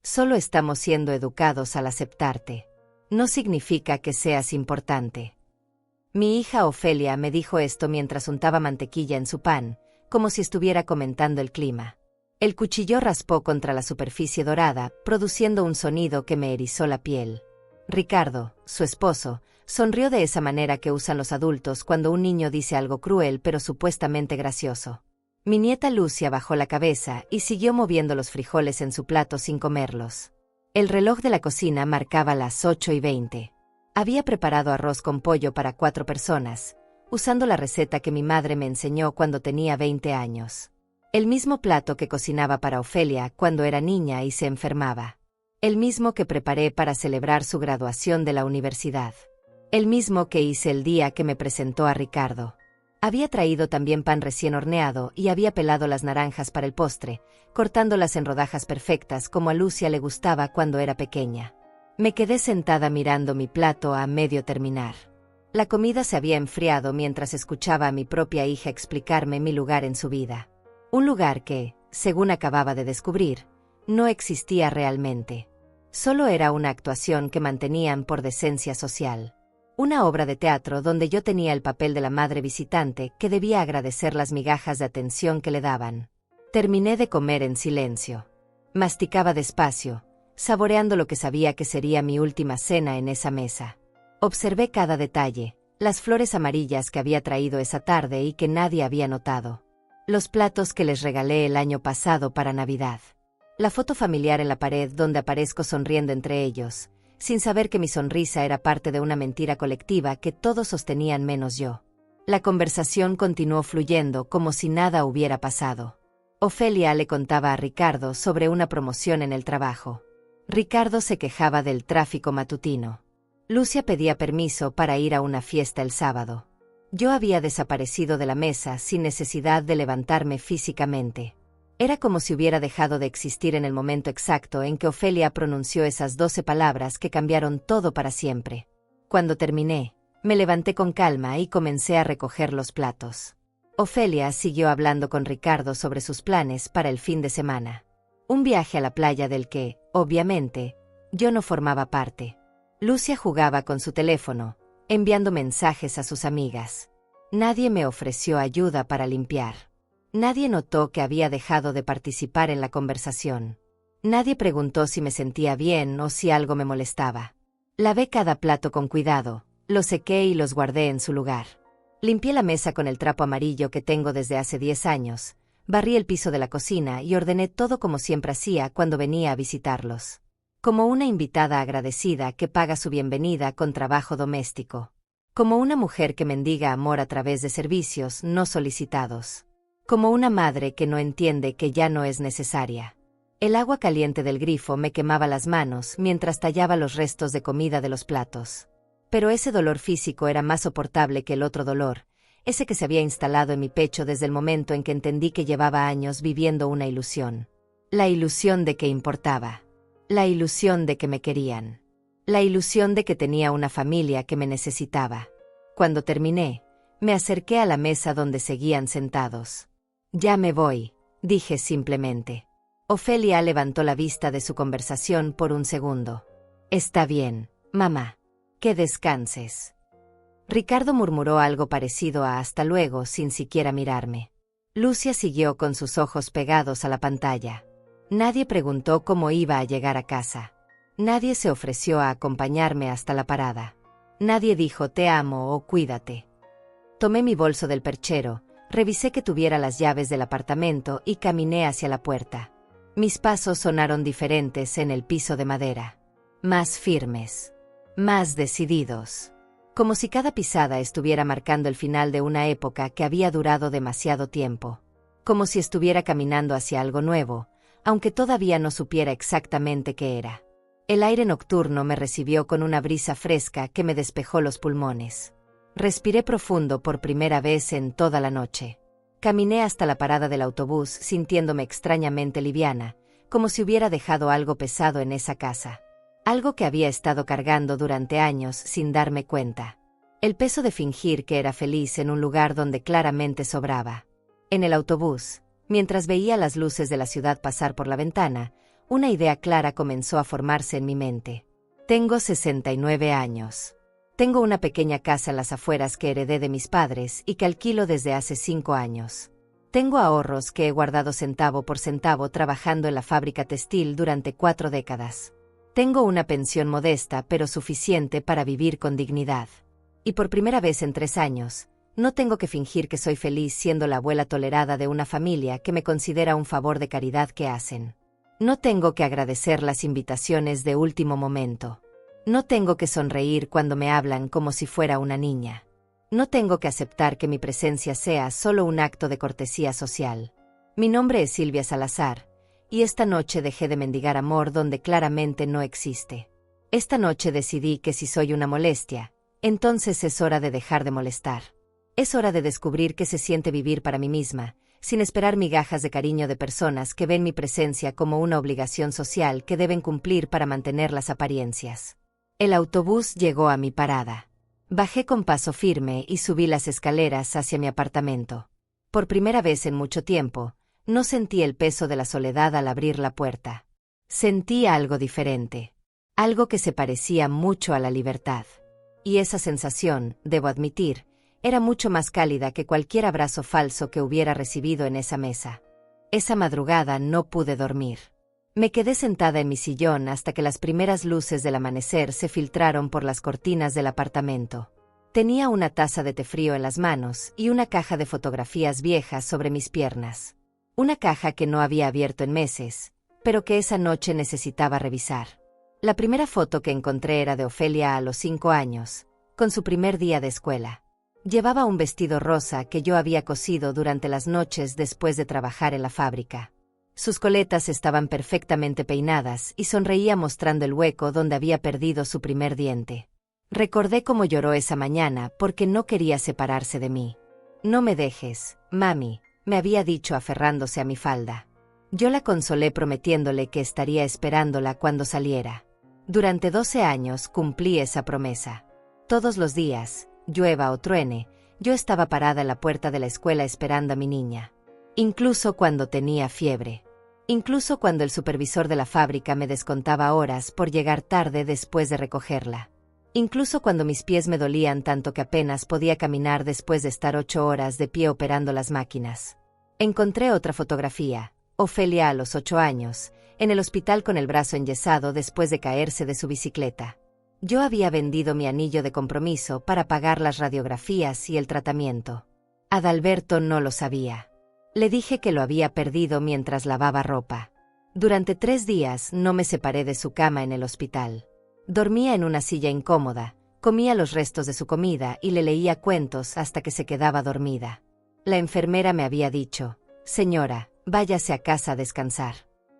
Solo estamos siendo educados al aceptarte. No significa que seas importante. Mi hija Ofelia me dijo esto mientras untaba mantequilla en su pan, como si estuviera comentando el clima. El cuchillo raspó contra la superficie dorada, produciendo un sonido que me erizó la piel. Ricardo, su esposo, sonrió de esa manera que usan los adultos cuando un niño dice algo cruel pero supuestamente gracioso. Mi nieta Lucia bajó la cabeza y siguió moviendo los frijoles en su plato sin comerlos. El reloj de la cocina marcaba las 8:20. Había preparado arroz con pollo para 4 personas, usando la receta que mi madre me enseñó cuando tenía 20 años. El mismo plato que cocinaba para Ofelia cuando era niña y se enfermaba. El mismo que preparé para celebrar su graduación de la universidad. El mismo que hice el día que me presentó a Ricardo. Había traído también pan recién horneado y había pelado las naranjas para el postre, cortándolas en rodajas perfectas como a Lucia le gustaba cuando era pequeña. Me quedé sentada mirando mi plato a medio terminar. La comida se había enfriado mientras escuchaba a mi propia hija explicarme mi lugar en su vida. Un lugar que, según acababa de descubrir, no existía realmente. Solo era una actuación que mantenían por decencia social. Una obra de teatro donde yo tenía el papel de la madre visitante que debía agradecer las migajas de atención que le daban. Terminé de comer en silencio. Masticaba despacio, saboreando lo que sabía que sería mi última cena en esa mesa. Observé cada detalle, las flores amarillas que había traído esa tarde y que nadie había notado. Los platos que les regalé el año pasado para Navidad. La foto familiar en la pared donde aparezco sonriendo entre ellos, sin saber que mi sonrisa era parte de una mentira colectiva que todos sostenían menos yo. La conversación continuó fluyendo como si nada hubiera pasado. Ofelia le contaba a Ricardo sobre una promoción en el trabajo. Ricardo se quejaba del tráfico matutino. Lucia pedía permiso para ir a una fiesta el sábado. Yo había desaparecido de la mesa sin necesidad de levantarme físicamente. Era como si hubiera dejado de existir en el momento exacto en que Ofelia pronunció esas 12 palabras que cambiaron todo para siempre. Cuando terminé, me levanté con calma y comencé a recoger los platos. Ofelia siguió hablando con Ricardo sobre sus planes para el fin de semana. Un viaje a la playa del que, obviamente, yo no formaba parte. Lucia jugaba con su teléfono, enviando mensajes a sus amigas. Nadie me ofreció ayuda para limpiar. Nadie notó que había dejado de participar en la conversación. Nadie preguntó si me sentía bien o si algo me molestaba. Lavé cada plato con cuidado, los sequé y los guardé en su lugar. Limpié la mesa con el trapo amarillo que tengo desde hace 10 años, barrí el piso de la cocina y ordené todo como siempre hacía cuando venía a visitarlos. Como una invitada agradecida que paga su bienvenida con trabajo doméstico. Como una mujer que mendiga amor a través de servicios no solicitados. Como una madre que no entiende que ya no es necesaria. El agua caliente del grifo me quemaba las manos mientras tallaba los restos de comida de los platos. Pero ese dolor físico era más soportable que el otro dolor, ese que se había instalado en mi pecho desde el momento en que entendí que llevaba años viviendo una ilusión. La ilusión de que importaba. La ilusión de que me querían. La ilusión de que tenía una familia que me necesitaba. Cuando terminé, me acerqué a la mesa donde seguían sentados. Ya me voy, dije simplemente. Ofelia levantó la vista de su conversación por un segundo. Está bien, mamá. Que descanses. Ricardo murmuró algo parecido a hasta luego sin siquiera mirarme. Lucia siguió con sus ojos pegados a la pantalla. Nadie preguntó cómo iba a llegar a casa. Nadie se ofreció a acompañarme hasta la parada. Nadie dijo te amo o cuídate. Tomé mi bolso del perchero, revisé que tuviera las llaves del apartamento y caminé hacia la puerta. Mis pasos sonaron diferentes en el piso de madera. Más firmes. Más decididos. Como si cada pisada estuviera marcando el final de una época que había durado demasiado tiempo. Como si estuviera caminando hacia algo nuevo, aunque todavía no supiera exactamente qué era. El aire nocturno me recibió con una brisa fresca que me despejó los pulmones. Respiré profundo por primera vez en toda la noche. Caminé hasta la parada del autobús sintiéndome extrañamente liviana, como si hubiera dejado algo pesado en esa casa. Algo que había estado cargando durante años sin darme cuenta. El peso de fingir que era feliz en un lugar donde claramente sobraba. En el autobús, mientras veía las luces de la ciudad pasar por la ventana, una idea clara comenzó a formarse en mi mente. Tengo 69 años. Tengo una pequeña casa en las afueras que heredé de mis padres y que alquilo desde hace 5 años. Tengo ahorros que he guardado centavo por centavo trabajando en la fábrica textil durante 4 décadas. Tengo una pensión modesta pero suficiente para vivir con dignidad. Y por primera vez en 3 años, no tengo que fingir que soy feliz siendo la abuela tolerada de una familia que me considera un favor de caridad que hacen. No tengo que agradecer las invitaciones de último momento. No tengo que sonreír cuando me hablan como si fuera una niña. No tengo que aceptar que mi presencia sea solo un acto de cortesía social. Mi nombre es Silvia Salazar, y esta noche dejé de mendigar amor donde claramente no existe. Esta noche decidí que si soy una molestia, entonces es hora de dejar de molestar. Es hora de descubrir qué se siente vivir para mí misma, sin esperar migajas de cariño de personas que ven mi presencia como una obligación social que deben cumplir para mantener las apariencias. El autobús llegó a mi parada. Bajé con paso firme y subí las escaleras hacia mi apartamento. Por primera vez en mucho tiempo, no sentí el peso de la soledad al abrir la puerta. Sentí algo diferente. Algo que se parecía mucho a la libertad. Y esa sensación, debo admitir, era mucho más cálida que cualquier abrazo falso que hubiera recibido en esa mesa. Esa madrugada no pude dormir. Me quedé sentada en mi sillón hasta que las primeras luces del amanecer se filtraron por las cortinas del apartamento. Tenía una taza de té frío en las manos y una caja de fotografías viejas sobre mis piernas. Una caja que no había abierto en meses, pero que esa noche necesitaba revisar. La primera foto que encontré era de Ofelia a los 5 años, con su primer día de escuela. Llevaba un vestido rosa que yo había cosido durante las noches después de trabajar en la fábrica. Sus coletas estaban perfectamente peinadas y sonreía mostrando el hueco donde había perdido su primer diente. Recordé cómo lloró esa mañana porque no quería separarse de mí. «No me dejes, mami», me había dicho aferrándose a mi falda. Yo la consolé prometiéndole que estaría esperándola cuando saliera. Durante 12 años cumplí esa promesa. Todos los días, llueva o truene, yo estaba parada en la puerta de la escuela esperando a mi niña. Incluso cuando tenía fiebre. Incluso cuando el supervisor de la fábrica me descontaba horas por llegar tarde después de recogerla. Incluso cuando mis pies me dolían tanto que apenas podía caminar después de estar 8 horas de pie operando las máquinas. Encontré otra fotografía, Ofelia a los 8 años, en el hospital con el brazo enyesado después de caerse de su bicicleta. Yo había vendido mi anillo de compromiso para pagar las radiografías y el tratamiento. Adalberto no lo sabía. Le dije que lo había perdido mientras lavaba ropa. Durante 3 días no me separé de su cama en el hospital. Dormía en una silla incómoda, comía los restos de su comida y le leía cuentos hasta que se quedaba dormida. La enfermera me había dicho: «Señora, váyase a casa a descansar.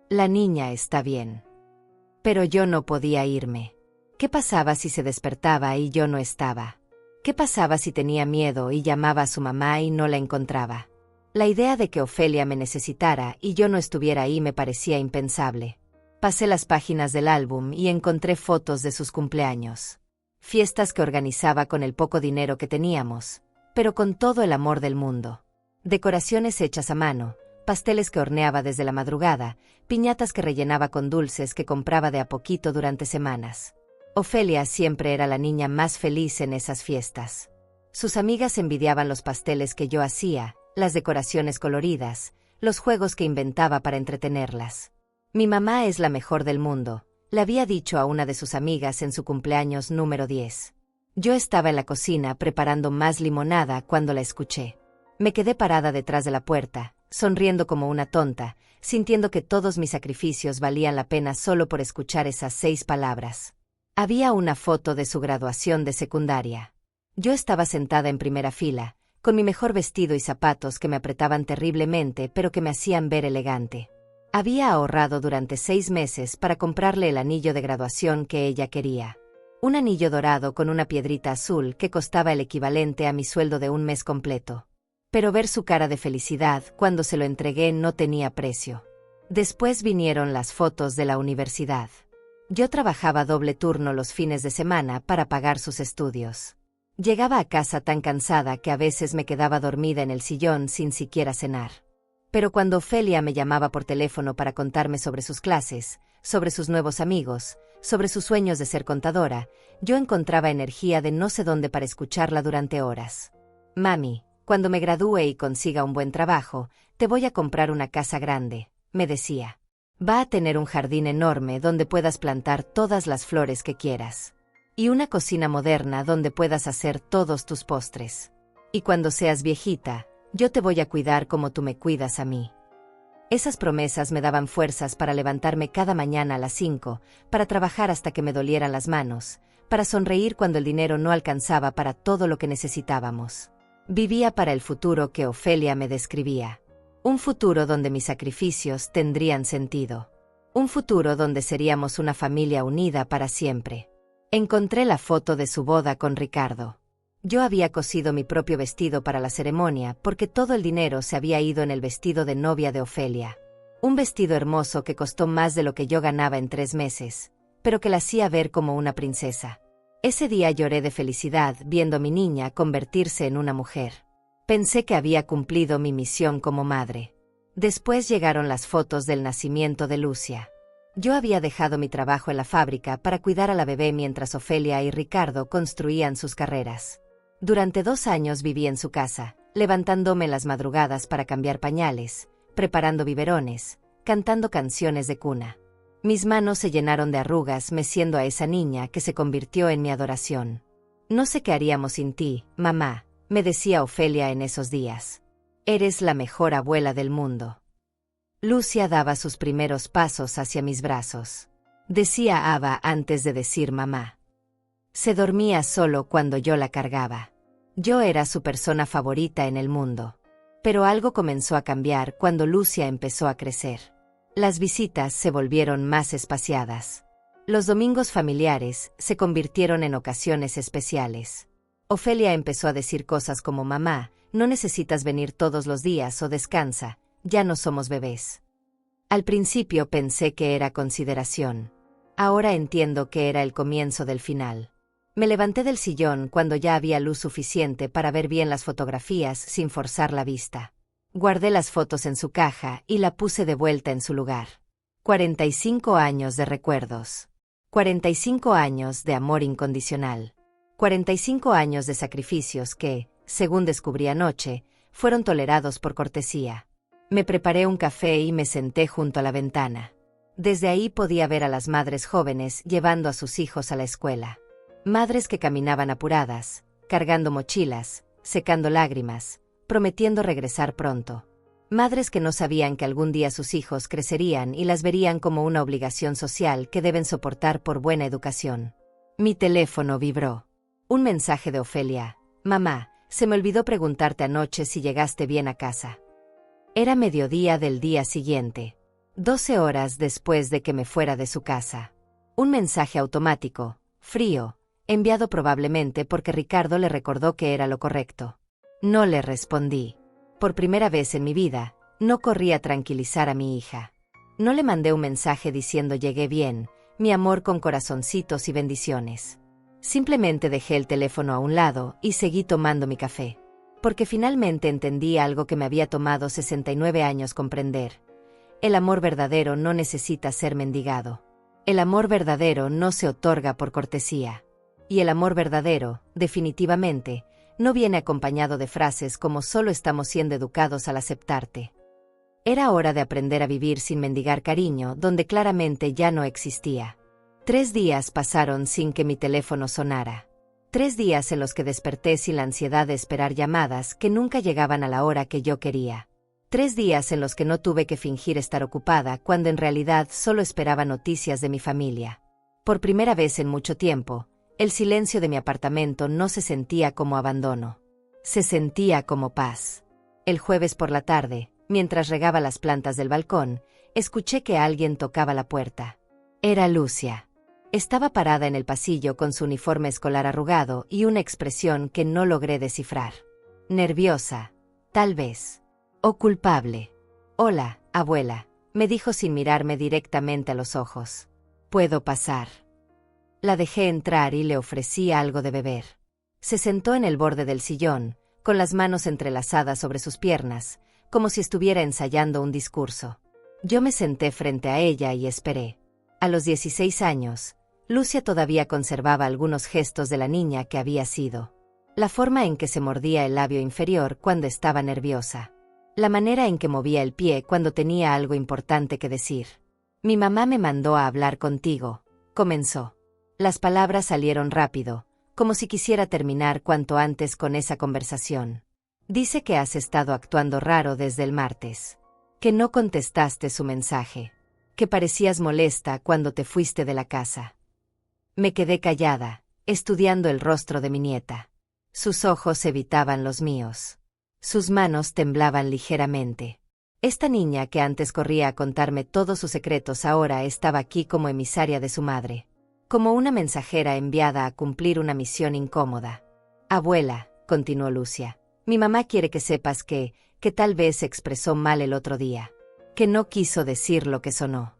La niña está bien». Pero yo no podía irme. ¿Qué pasaba si se despertaba y yo no estaba? ¿Qué pasaba si tenía miedo y llamaba a su mamá y no la encontraba? La idea de que Ofelia me necesitara y yo no estuviera ahí me parecía impensable. Pasé las páginas del álbum y encontré fotos de sus cumpleaños. Fiestas que organizaba con el poco dinero que teníamos, pero con todo el amor del mundo. Decoraciones hechas a mano, pasteles que horneaba desde la madrugada, piñatas que rellenaba con dulces que compraba de a poquito durante semanas. Ofelia siempre era la niña más feliz en esas fiestas. Sus amigas envidiaban los pasteles que yo hacía, las decoraciones coloridas, los juegos que inventaba para entretenerlas. «Mi mamá es la mejor del mundo», le había dicho a una de sus amigas en su cumpleaños número 10. Yo estaba en la cocina preparando más limonada cuando la escuché. Me quedé parada detrás de la puerta, sonriendo como una tonta, sintiendo que todos mis sacrificios valían la pena solo por escuchar esas 6 palabras. Había una foto de su graduación de secundaria. Yo estaba sentada en primera fila, con mi mejor vestido y zapatos que me apretaban terriblemente pero que me hacían ver elegante. Había ahorrado durante 6 meses para comprarle el anillo de graduación que ella quería. Un anillo dorado con una piedrita azul que costaba el equivalente a mi sueldo de un mes completo. Pero ver su cara de felicidad cuando se lo entregué no tenía precio. Después vinieron las fotos de la universidad. Yo trabajaba doble turno los fines de semana para pagar sus estudios. Llegaba a casa tan cansada que a veces me quedaba dormida en el sillón sin siquiera cenar. Pero cuando Ofelia me llamaba por teléfono para contarme sobre sus clases, sobre sus nuevos amigos, sobre sus sueños de ser contadora, yo encontraba energía de no sé dónde para escucharla durante horas. Mami, cuando me gradúe y consiga un buen trabajo, te voy a comprar una casa grande, me decía. Va a tener un jardín enorme donde puedas plantar todas las flores que quieras. Y una cocina moderna donde puedas hacer todos tus postres. Y cuando seas viejita, yo te voy a cuidar como tú me cuidas a mí. Esas promesas me daban fuerzas para levantarme cada mañana a las 5, para trabajar hasta que me dolieran las manos, para sonreír cuando el dinero no alcanzaba para todo lo que necesitábamos. Vivía para el futuro que Ofelia me describía. Un futuro donde mis sacrificios tendrían sentido. Un futuro donde seríamos una familia unida para siempre. Encontré la foto de su boda con Ricardo. Yo había cosido mi propio vestido para la ceremonia porque todo el dinero se había ido en el vestido de novia de Ofelia. Un vestido hermoso que costó más de lo que yo ganaba en 3 meses, pero que la hacía ver como una princesa. Ese día lloré de felicidad viendo a mi niña convertirse en una mujer. Pensé que había cumplido mi misión como madre. Después llegaron las fotos del nacimiento de Lucia. Yo había dejado mi trabajo en la fábrica para cuidar a la bebé mientras Ofelia y Ricardo construían sus carreras. Durante 2 años viví en su casa, levantándome en las madrugadas para cambiar pañales, preparando biberones, cantando canciones de cuna. Mis manos se llenaron de arrugas meciendo a esa niña que se convirtió en mi adoración. No sé qué haríamos sin ti, mamá, me decía Ofelia en esos días. Eres la mejor abuela del mundo. Lucia daba sus primeros pasos hacia mis brazos. Decía Ava antes de decir mamá. Se dormía solo cuando yo la cargaba. Yo era su persona favorita en el mundo. Pero algo comenzó a cambiar cuando Lucia empezó a crecer. Las visitas se volvieron más espaciadas. Los domingos familiares se convirtieron en ocasiones especiales. Ofelia empezó a decir cosas como mamá, no necesitas venir todos los días o descansa, ya no somos bebés. Al principio pensé que era consideración. Ahora entiendo que era el comienzo del final. Me levanté del sillón cuando ya había luz suficiente para ver bien las fotografías sin forzar la vista. Guardé las fotos en su caja y la puse de vuelta en su lugar. 45 años de recuerdos. 45 años de amor incondicional. 45 años de sacrificios que, según descubrí anoche, fueron tolerados por cortesía. Me preparé un café y me senté junto a la ventana. Desde ahí podía ver a las madres jóvenes llevando a sus hijos a la escuela. Madres que caminaban apuradas, cargando mochilas, secando lágrimas, prometiendo regresar pronto. Madres que no sabían que algún día sus hijos crecerían y las verían como una obligación social que deben soportar por buena educación. Mi teléfono vibró. Un mensaje de Ofelia. Mamá, se me olvidó preguntarte anoche si llegaste bien a casa. Era mediodía del día siguiente. 12 horas después de que me fuera de su casa. Un mensaje automático, frío, enviado probablemente porque Ricardo le recordó que era lo correcto. No le respondí. Por primera vez en mi vida, no corrí a tranquilizar a mi hija. No le mandé un mensaje diciendo llegué bien, mi amor con corazoncitos y bendiciones. Simplemente dejé el teléfono a un lado y seguí tomando mi café. Porque finalmente entendí algo que me había tomado 69 años comprender. El amor verdadero no necesita ser mendigado. El amor verdadero no se otorga por cortesía. Y el amor verdadero, definitivamente, no viene acompañado de frases como solo estamos siendo educados al aceptarte. Era hora de aprender a vivir sin mendigar cariño donde claramente ya no existía. 3 días pasaron sin que mi teléfono sonara. 3 días en los que desperté sin la ansiedad de esperar llamadas que nunca llegaban a la hora que yo quería. 3 días en los que no tuve que fingir estar ocupada cuando en realidad solo esperaba noticias de mi familia. Por primera vez en mucho tiempo, el silencio de mi apartamento no se sentía como abandono. Se sentía como paz. El jueves por la tarde, mientras regaba las plantas del balcón, escuché que alguien tocaba la puerta. Era Lucia. Estaba parada en el pasillo con su uniforme escolar arrugado y una expresión que no logré descifrar. Nerviosa, tal vez. O culpable. Hola, abuela, me dijo sin mirarme directamente a los ojos. ¿Puedo pasar? La dejé entrar y le ofrecí algo de beber. Se sentó en el borde del sillón, con las manos entrelazadas sobre sus piernas, como si estuviera ensayando un discurso. Yo me senté frente a ella y esperé. A los 16 años, Lucia todavía conservaba algunos gestos de la niña que había sido. La forma en que se mordía el labio inferior cuando estaba nerviosa. La manera en que movía el pie cuando tenía algo importante que decir. Mi mamá me mandó a hablar contigo, comenzó. Las palabras salieron rápido, como si quisiera terminar cuanto antes con esa conversación. Dice que has estado actuando raro desde el martes. Que no contestaste su mensaje. Que parecías molesta cuando te fuiste de la casa. Me quedé callada, estudiando el rostro de mi nieta. Sus ojos evitaban los míos. Sus manos temblaban ligeramente. Esta niña que antes corría a contarme todos sus secretos ahora estaba aquí como emisaria de su madre. Como una mensajera enviada a cumplir una misión incómoda. Abuela, continuó Lucia, mi mamá quiere que sepas que tal vez se expresó mal el otro día. Que no quiso decir lo que sonó.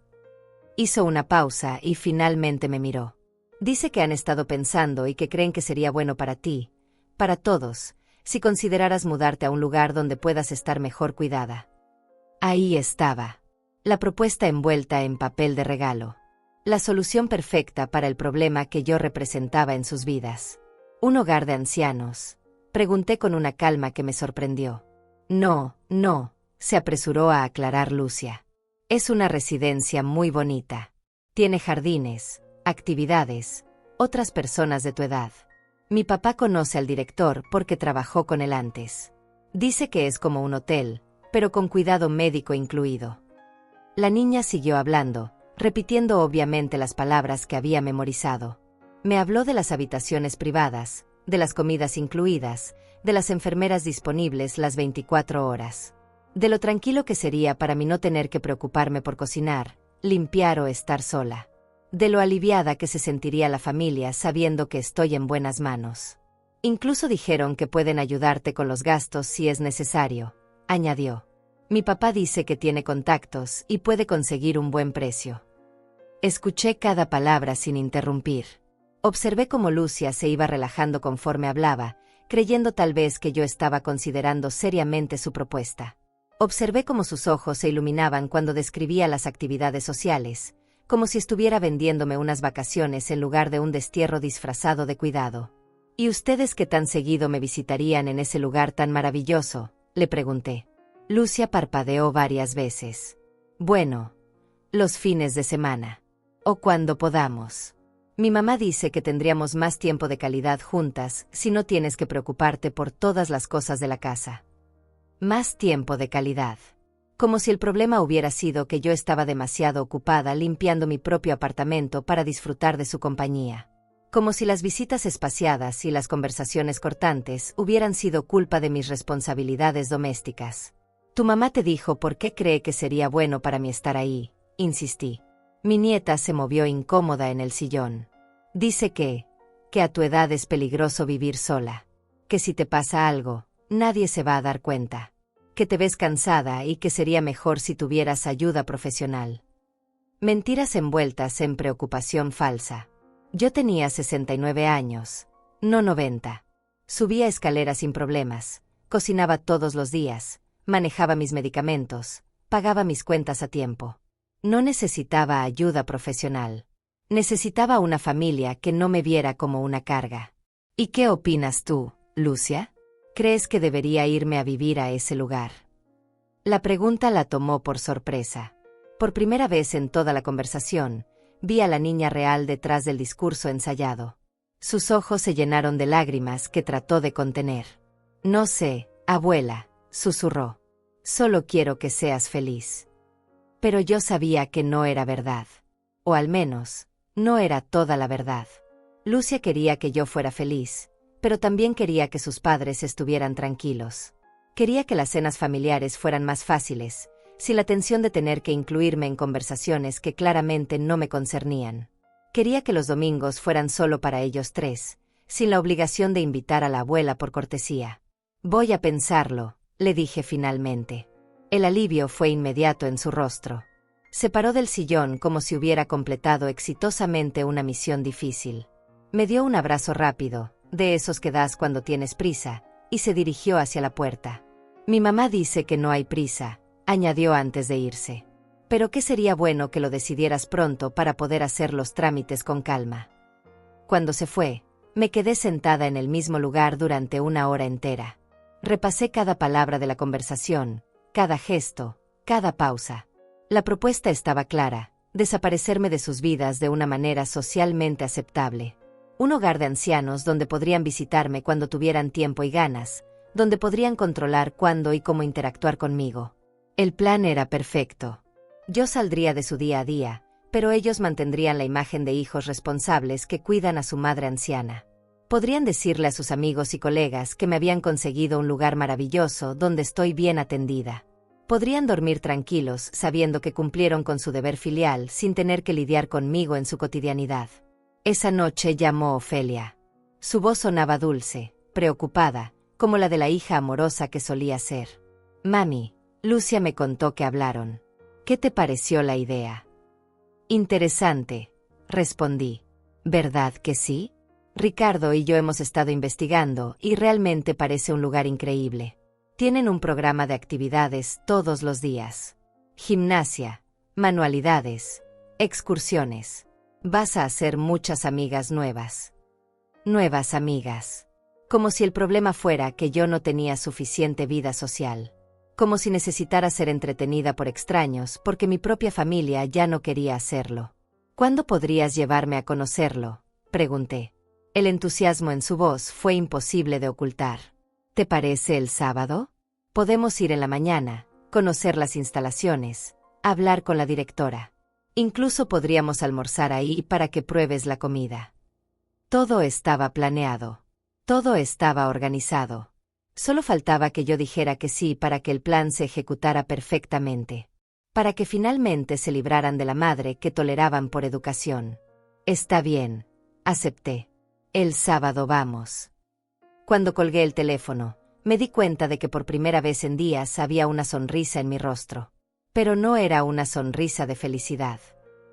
Hizo una pausa y finalmente me miró. Dice que han estado pensando y que creen que sería bueno para ti, para todos, si consideraras mudarte a un lugar donde puedas estar mejor cuidada. Ahí estaba. La propuesta envuelta en papel de regalo. La solución perfecta para el problema que yo representaba en sus vidas. ¿Un hogar de ancianos? Pregunté con una calma que me sorprendió. No, se apresuró a aclarar Lucia. Es una residencia muy bonita. Tiene jardines, actividades, otras personas de tu edad. Mi papá conoce al director porque trabajó con él antes. Dice que es como un hotel, pero con cuidado médico incluido. La niña siguió hablando, repitiendo obviamente las palabras que había memorizado. Me habló de las habitaciones privadas, de las comidas incluidas, de las enfermeras disponibles las 24 horas. De lo tranquilo que sería para mí no tener que preocuparme por cocinar, limpiar o estar sola. De lo aliviada que se sentiría la familia sabiendo que estoy en buenas manos. Incluso dijeron que pueden ayudarte con los gastos si es necesario, añadió. Mi papá dice que tiene contactos y puede conseguir un buen precio. Escuché cada palabra sin interrumpir. Observé cómo Lucia se iba relajando conforme hablaba, creyendo tal vez que yo estaba considerando seriamente su propuesta. Observé cómo sus ojos se iluminaban cuando describía las actividades sociales, como si estuviera vendiéndome unas vacaciones en lugar de un destierro disfrazado de cuidado. ¿Y ustedes qué tan seguido me visitarían en ese lugar tan maravilloso?, le pregunté. Lucia parpadeó varias veces. Bueno, los fines de semana. O cuando podamos. Mi mamá dice que tendríamos más tiempo de calidad juntas si no tienes que preocuparte por todas las cosas de la casa. Más tiempo de calidad. Como si el problema hubiera sido que yo estaba demasiado ocupada limpiando mi propio apartamento para disfrutar de su compañía. Como si las visitas espaciadas y las conversaciones cortantes hubieran sido culpa de mis responsabilidades domésticas. Tu mamá te dijo por qué cree que sería bueno para mí estar ahí, insistí. Mi nieta se movió incómoda en el sillón. Dice que a tu edad es peligroso vivir sola. Que si te pasa algo, nadie se va a dar cuenta. Que te ves cansada y que sería mejor si tuvieras ayuda profesional. Mentiras envueltas en preocupación falsa. Yo tenía 69 años, no 90. Subía escaleras sin problemas, cocinaba todos los días, manejaba mis medicamentos, pagaba mis cuentas a tiempo. No necesitaba ayuda profesional. Necesitaba una familia que no me viera como una carga. ¿Y qué opinas tú, Lucia? ¿Crees que debería irme a vivir a ese lugar? La pregunta la tomó por sorpresa. Por primera vez en toda la conversación, vi a la niña real detrás del discurso ensayado. Sus ojos se llenaron de lágrimas que trató de contener. No sé, abuela, susurró. Solo quiero que seas feliz. Pero yo sabía que no era verdad. O al menos, no era toda la verdad. Lucia quería que yo fuera feliz, pero también quería que sus padres estuvieran tranquilos. Quería que las cenas familiares fueran más fáciles, sin la tensión de tener que incluirme en conversaciones que claramente no me concernían. Quería que los domingos fueran solo para ellos tres, sin la obligación de invitar a la abuela por cortesía. Voy a pensarlo, le dije finalmente. El alivio fue inmediato en su rostro. Se paró del sillón como si hubiera completado exitosamente una misión difícil. Me dio un abrazo rápido, de esos que das cuando tienes prisa, y se dirigió hacia la puerta. Mi mamá dice que no hay prisa, añadió antes de irse. Pero que sería bueno que lo decidieras pronto para poder hacer los trámites con calma. Cuando se fue, me quedé sentada en el mismo lugar durante una hora entera. Repasé cada palabra de la conversación, cada gesto, cada pausa. La propuesta estaba clara: desaparecerme de sus vidas de una manera socialmente aceptable. Un hogar de ancianos donde podrían visitarme cuando tuvieran tiempo y ganas, donde podrían controlar cuándo y cómo interactuar conmigo. El plan era perfecto. Yo saldría de su día a día, pero ellos mantendrían la imagen de hijos responsables que cuidan a su madre anciana. Podrían decirle a sus amigos y colegas que me habían conseguido un lugar maravilloso donde estoy bien atendida. Podrían dormir tranquilos sabiendo que cumplieron con su deber filial sin tener que lidiar conmigo en su cotidianidad. Esa noche llamó Ofelia. Su voz sonaba dulce, preocupada, como la de la hija amorosa que solía ser. Mami, Lucia me contó que hablaron. ¿Qué te pareció la idea? Interesante, respondí. ¿Verdad que sí? Ricardo y yo hemos estado investigando y realmente parece un lugar increíble. Tienen un programa de actividades todos los días. Gimnasia, manualidades, excursiones. Vas a hacer muchas amigas nuevas. Nuevas amigas. Como si el problema fuera que yo no tenía suficiente vida social. Como si necesitara ser entretenida por extraños porque mi propia familia ya no quería hacerlo. ¿Cuándo podrías llevarme a conocerlo?, pregunté. El entusiasmo en su voz fue imposible de ocultar. ¿Te parece el sábado? Podemos ir en la mañana, conocer las instalaciones, hablar con la directora. Incluso podríamos almorzar ahí para que pruebes la comida. Todo estaba planeado. Todo estaba organizado. Solo faltaba que yo dijera que sí para que el plan se ejecutara perfectamente. Para que finalmente se libraran de la madre que toleraban por educación. Está bien, acepté. El sábado vamos. Cuando colgué el teléfono, me di cuenta de que por primera vez en días había una sonrisa en mi rostro. Pero no era una sonrisa de felicidad.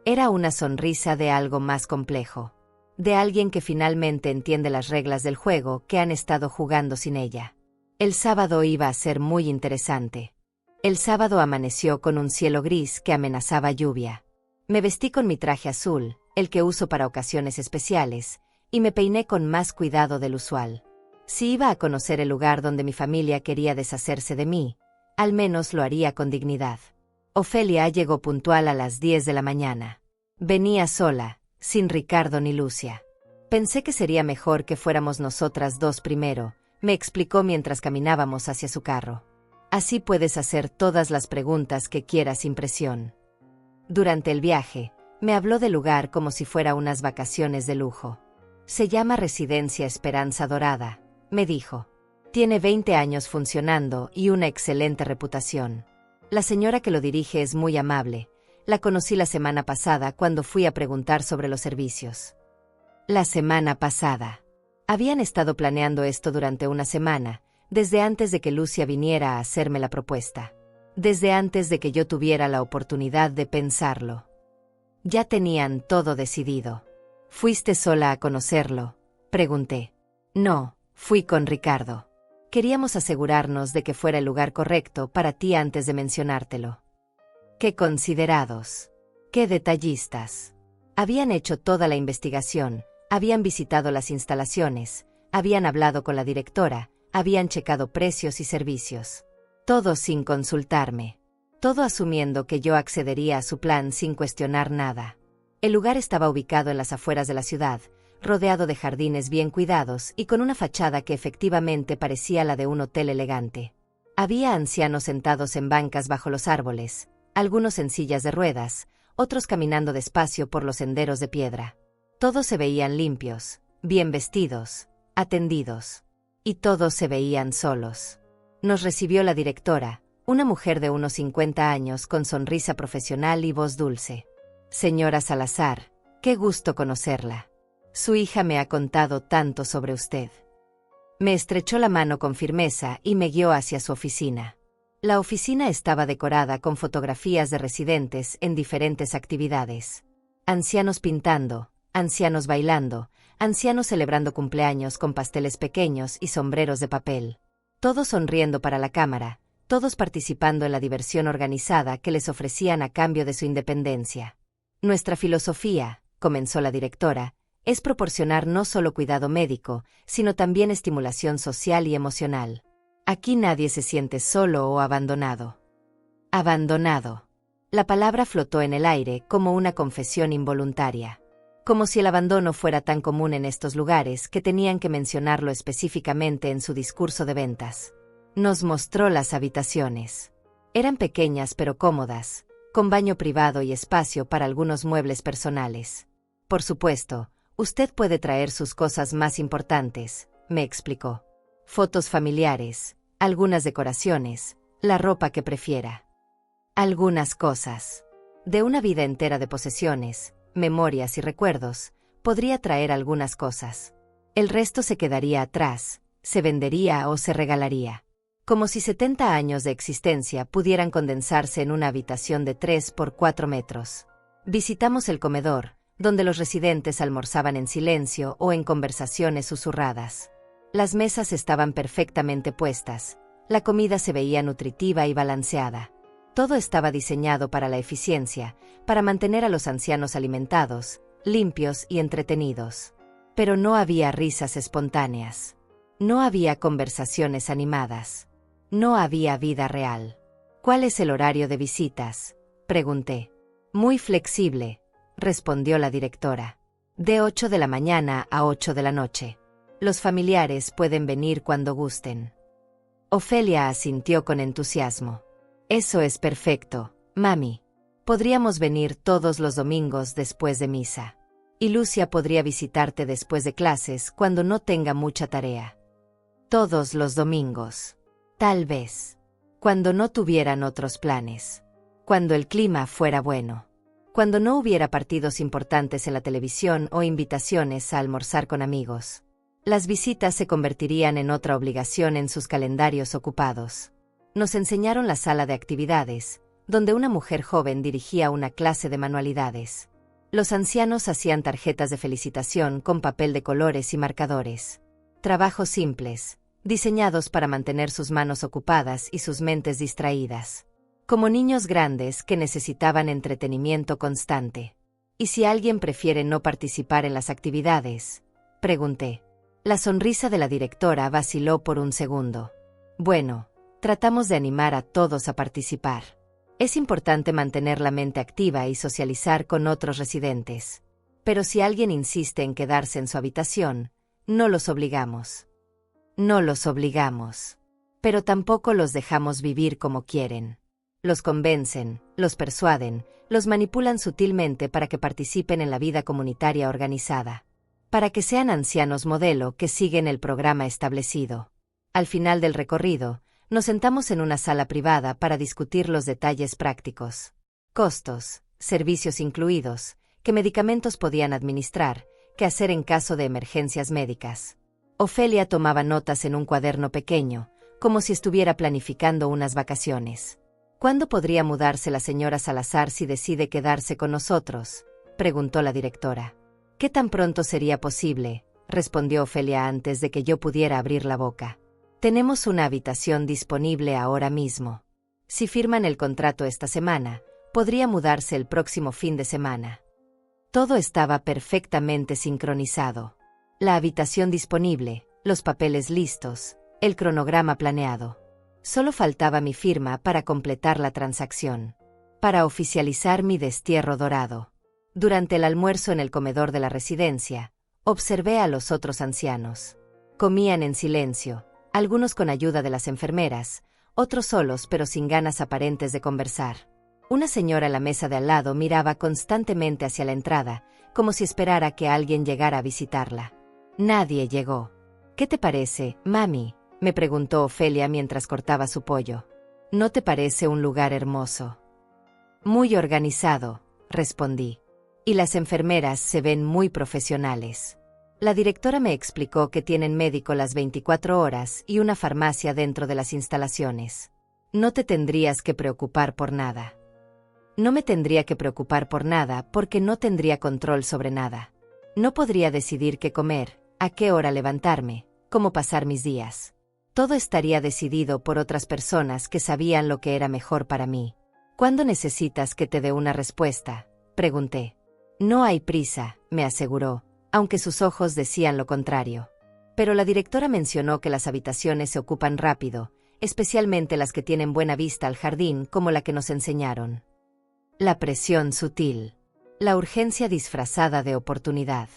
Era una sonrisa de algo más complejo. De alguien que finalmente entiende las reglas del juego que han estado jugando sin ella. El sábado iba a ser muy interesante. El sábado amaneció con un cielo gris que amenazaba lluvia. Me vestí con mi traje azul, el que uso para ocasiones especiales, y me peiné con más cuidado del usual. Si iba a conocer el lugar donde mi familia quería deshacerse de mí, al menos lo haría con dignidad. Ofelia llegó puntual a las 10 de la mañana. Venía sola, sin Ricardo ni Lucia. Pensé que sería mejor que fuéramos nosotras dos primero, me explicó mientras caminábamos hacia su carro. Así puedes hacer todas las preguntas que quieras sin presión. Durante el viaje, me habló del lugar como si fuera unas vacaciones de lujo. Se llama Residencia Esperanza Dorada, me dijo. Tiene 20 años funcionando y una excelente reputación. La señora que lo dirige es muy amable. La conocí la semana pasada cuando fui a preguntar sobre los servicios. La semana pasada. Habían estado planeando esto durante una semana, desde antes de que Lucia viniera a hacerme la propuesta. Desde antes de que yo tuviera la oportunidad de pensarlo. Ya tenían todo decidido. ¿Fuiste sola a conocerlo?, pregunté. No, fui con Ricardo. Queríamos asegurarnos de que fuera el lugar correcto para ti antes de mencionártelo. Qué considerados. Qué detallistas. Habían hecho toda la investigación. Habían visitado las instalaciones, habían hablado con la directora, habían checado precios y servicios. Todo sin consultarme. Todo asumiendo que yo accedería a su plan sin cuestionar nada. El lugar estaba ubicado en las afueras de la ciudad, rodeado de jardines bien cuidados y con una fachada que efectivamente parecía la de un hotel elegante. Había ancianos sentados en bancas bajo los árboles, algunos en sillas de ruedas, otros caminando despacio por los senderos de piedra. Todos se veían limpios, bien vestidos, atendidos. Y todos se veían solos. Nos recibió la directora, una mujer de unos 50 años con sonrisa profesional y voz dulce. Señora Salazar, qué gusto conocerla. Su hija me ha contado tanto sobre usted. Me estrechó la mano con firmeza y me guió hacia su oficina. La oficina estaba decorada con fotografías de residentes en diferentes actividades. Ancianos pintando, ancianos bailando, ancianos celebrando cumpleaños con pasteles pequeños y sombreros de papel. Todos sonriendo para la cámara, todos participando en la diversión organizada que les ofrecían a cambio de su independencia. Nuestra filosofía, comenzó la directora, es proporcionar no solo cuidado médico, sino también estimulación social y emocional. Aquí nadie se siente solo o abandonado. Abandonado. La palabra flotó en el aire como una confesión involuntaria. Como si el abandono fuera tan común en estos lugares que tenían que mencionarlo específicamente en su discurso de ventas. Nos mostró las habitaciones. Eran pequeñas pero cómodas, con baño privado y espacio para algunos muebles personales. Por supuesto, usted puede traer sus cosas más importantes, me explicó. Fotos familiares, algunas decoraciones, la ropa que prefiera. Algunas cosas. De una vida entera de posesiones, memorias y recuerdos, podría traer algunas cosas. El resto se quedaría atrás, se vendería o se regalaría. Como si 70 años de existencia pudieran condensarse en una habitación de 3 por 4 metros. Visitamos el comedor, donde los residentes almorzaban en silencio o en conversaciones susurradas. Las mesas estaban perfectamente puestas, la comida se veía nutritiva y balanceada. Todo estaba diseñado para la eficiencia, para mantener a los ancianos alimentados, limpios y entretenidos. Pero no había risas espontáneas. No había conversaciones animadas. No había vida real. ¿Cuál es el horario de visitas?, pregunté. Muy flexible, respondió la directora. De 8 de la mañana a 8 de la noche. Los familiares pueden venir cuando gusten. Ofelia asintió con entusiasmo. Eso es perfecto, mami. Podríamos venir todos los domingos después de misa. Y Lucia podría visitarte después de clases cuando no tenga mucha tarea. Todos los domingos. Tal vez. Cuando no tuvieran otros planes. Cuando el clima fuera bueno. Cuando no hubiera partidos importantes en la televisión o invitaciones a almorzar con amigos. Las visitas se convertirían en otra obligación en sus calendarios ocupados. Nos enseñaron la sala de actividades, donde una mujer joven dirigía una clase de manualidades. Los ancianos hacían tarjetas de felicitación con papel de colores y marcadores. Trabajos simples, diseñados para mantener sus manos ocupadas y sus mentes distraídas. Como niños grandes que necesitaban entretenimiento constante. ¿Y si alguien prefiere no participar en las actividades?, pregunté. La sonrisa de la directora vaciló por un segundo. Bueno, tratamos de animar a todos a participar. Es importante mantener la mente activa y socializar con otros residentes. Pero si alguien insiste en quedarse en su habitación, no los obligamos. No los obligamos. Pero tampoco los dejamos vivir como quieren. Los convencen, los persuaden, los manipulan sutilmente para que participen en la vida comunitaria organizada. Para que sean ancianos modelo que siguen el programa establecido. Al final del recorrido, nos sentamos en una sala privada para discutir los detalles prácticos. Costos, servicios incluidos, qué medicamentos podían administrar, qué hacer en caso de emergencias médicas. Ofelia tomaba notas en un cuaderno pequeño, como si estuviera planificando unas vacaciones. ¿Cuándo podría mudarse la señora Salazar si decide quedarse con nosotros?, preguntó la directora. ¿Qué tan pronto sería posible?, respondió Ofelia antes de que yo pudiera abrir la boca. Tenemos una habitación disponible ahora mismo. Si firman el contrato esta semana, podría mudarse el próximo fin de semana. Todo estaba perfectamente sincronizado. La habitación disponible, los papeles listos, el cronograma planeado. Solo faltaba mi firma para completar la transacción. Para oficializar mi destierro dorado. Durante el almuerzo en el comedor de la residencia, observé a los otros ancianos. Comían en silencio, algunos con ayuda de las enfermeras, otros solos pero sin ganas aparentes de conversar. Una señora a la mesa de al lado miraba constantemente hacia la entrada, como si esperara que alguien llegara a visitarla. Nadie llegó. ¿Qué te parece, mami?, me preguntó Ofelia mientras cortaba su pollo. ¿No te parece un lugar hermoso? Muy organizado, respondí. Y las enfermeras se ven muy profesionales. La directora me explicó que tienen médico las 24 horas y una farmacia dentro de las instalaciones. No te tendrías que preocupar por nada. No me tendría que preocupar por nada porque no tendría control sobre nada. No podría decidir qué comer, a qué hora levantarme, cómo pasar mis días. Todo estaría decidido por otras personas que sabían lo que era mejor para mí. ¿Cuándo necesitas que te dé una respuesta?, pregunté. No hay prisa, me aseguró, aunque sus ojos decían lo contrario. Pero la directora mencionó que las habitaciones se ocupan rápido, especialmente las que tienen buena vista al jardín como la que nos enseñaron. La presión sutil. La urgencia disfrazada de oportunidad.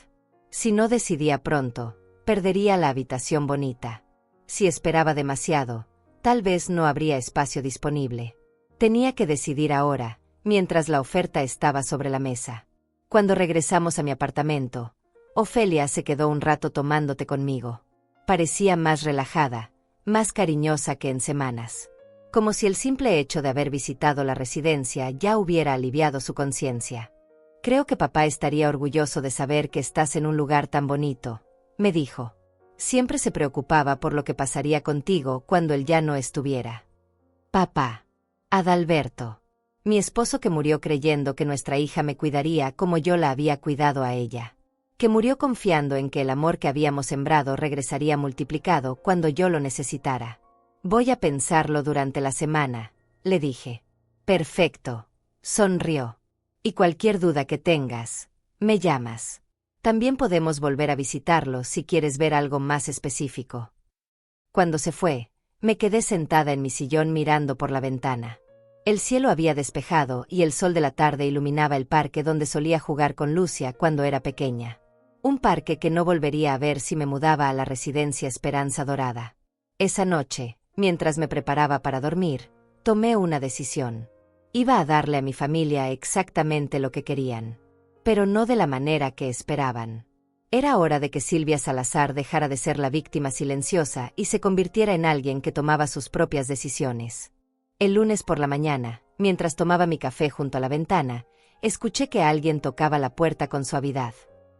Si no decidía pronto, perdería la habitación bonita. Si esperaba demasiado, tal vez no habría espacio disponible. Tenía que decidir ahora, mientras la oferta estaba sobre la mesa. Cuando regresamos a mi apartamento, Ofelia se quedó un rato tomando té conmigo. Parecía más relajada, más cariñosa que en semanas. Como si el simple hecho de haber visitado la residencia ya hubiera aliviado su conciencia. Creo que papá estaría orgulloso de saber que estás en un lugar tan bonito, me dijo. Siempre se preocupaba por lo que pasaría contigo cuando él ya no estuviera. Papá. Adalberto. Mi esposo, que murió creyendo que nuestra hija me cuidaría como yo la había cuidado a ella. Que murió confiando en que el amor que habíamos sembrado regresaría multiplicado cuando yo lo necesitara. Voy a pensarlo durante la semana, le dije. Perfecto, sonrió. Y cualquier duda que tengas, me llamas. También podemos volver a visitarlo si quieres ver algo más específico. Cuando se fue, me quedé sentada en mi sillón mirando por la ventana. El cielo había despejado y el sol de la tarde iluminaba el parque donde solía jugar con Lucia cuando era pequeña. Un parque que no volvería a ver si me mudaba a la residencia Esperanza Dorada. Esa noche, mientras me preparaba para dormir, tomé una decisión. Iba a darle a mi familia exactamente lo que querían, pero no de la manera que esperaban. Era hora de que Silvia Salazar dejara de ser la víctima silenciosa y se convirtiera en alguien que tomaba sus propias decisiones. El lunes por la mañana, mientras tomaba mi café junto a la ventana, escuché que alguien tocaba la puerta con suavidad.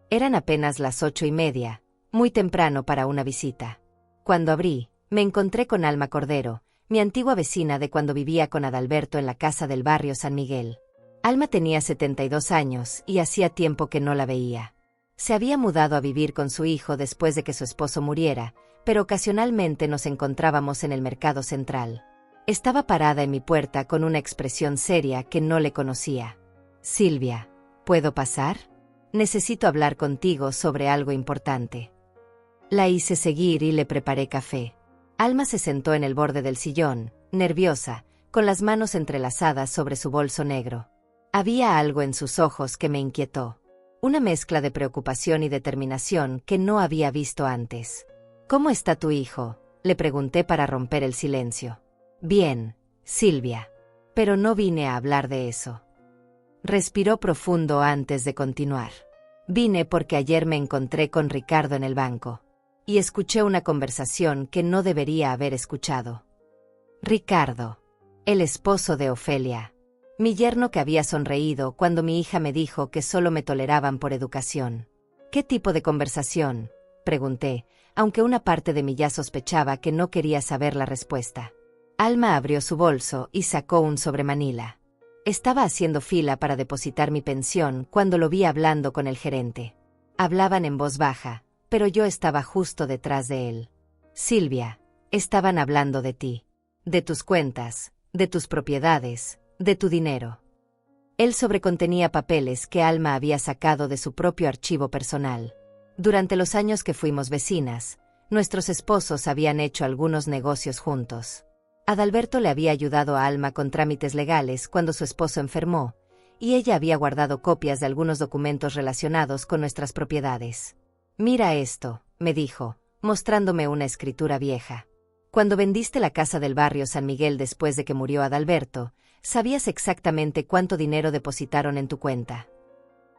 Eran apenas las 8:30, muy temprano para una visita. Cuando abrí, me encontré con Alma Cordero, mi antigua vecina de cuando vivía con Adalberto en la casa del barrio San Miguel. Alma tenía 72 años y hacía tiempo que no la veía. Se había mudado a vivir con su hijo después de que su esposo muriera, pero ocasionalmente nos encontrábamos en el mercado central. Estaba parada en mi puerta con una expresión seria que no le conocía. Silvia, ¿puedo pasar? Necesito hablar contigo sobre algo importante. La hice seguir y le preparé café. Alma se sentó en el borde del sillón, nerviosa, con las manos entrelazadas sobre su bolso negro. Había algo en sus ojos que me inquietó. Una mezcla de preocupación y determinación que no había visto antes. ¿Cómo está tu hijo?, le pregunté para romper el silencio. Bien, Silvia. Pero no vine a hablar de eso. Respiró profundo antes de continuar. Vine porque ayer me encontré con Ricardo en el banco. Y escuché una conversación que no debería haber escuchado. Ricardo. El esposo de Ofelia. Mi yerno, que había sonreído cuando mi hija me dijo que solo me toleraban por educación. ¿Qué tipo de conversación?, pregunté, aunque una parte de mí ya sospechaba que no quería saber la respuesta. Alma abrió su bolso y sacó un sobremanila. Estaba haciendo fila para depositar mi pensión cuando lo vi hablando con el gerente. Hablaban en voz baja, pero yo estaba justo detrás de él. Silvia, estaban hablando de ti, de tus cuentas, de tus propiedades, de tu dinero. El sobre contenía papeles que Alma había sacado de su propio archivo personal. Durante los años que fuimos vecinas, nuestros esposos habían hecho algunos negocios juntos. Adalberto le había ayudado a Alma con trámites legales cuando su esposo enfermó, y ella había guardado copias de algunos documentos relacionados con nuestras propiedades. Mira esto, me dijo, mostrándome una escritura vieja. Cuando vendiste la casa del barrio San Miguel después de que murió Adalberto, sabías exactamente cuánto dinero depositaron en tu cuenta.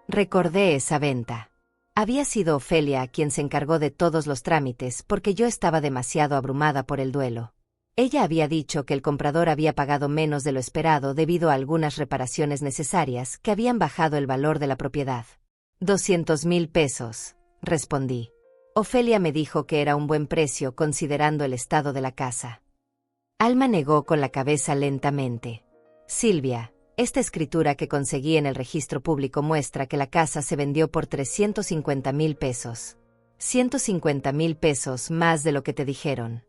Recordé esa venta. Había sido Ofelia quien se encargó de todos los trámites porque yo estaba demasiado abrumada por el duelo. Ella había dicho que el comprador había pagado menos de lo esperado debido a algunas reparaciones necesarias que habían bajado el valor de la propiedad. 200,000 pesos, respondí. Ofelia me dijo que era un buen precio considerando el estado de la casa. Alma negó con la cabeza lentamente. Silvia, esta escritura que conseguí en el registro público muestra que la casa se vendió por 350,000 pesos. 150,000 pesos más de lo que te dijeron.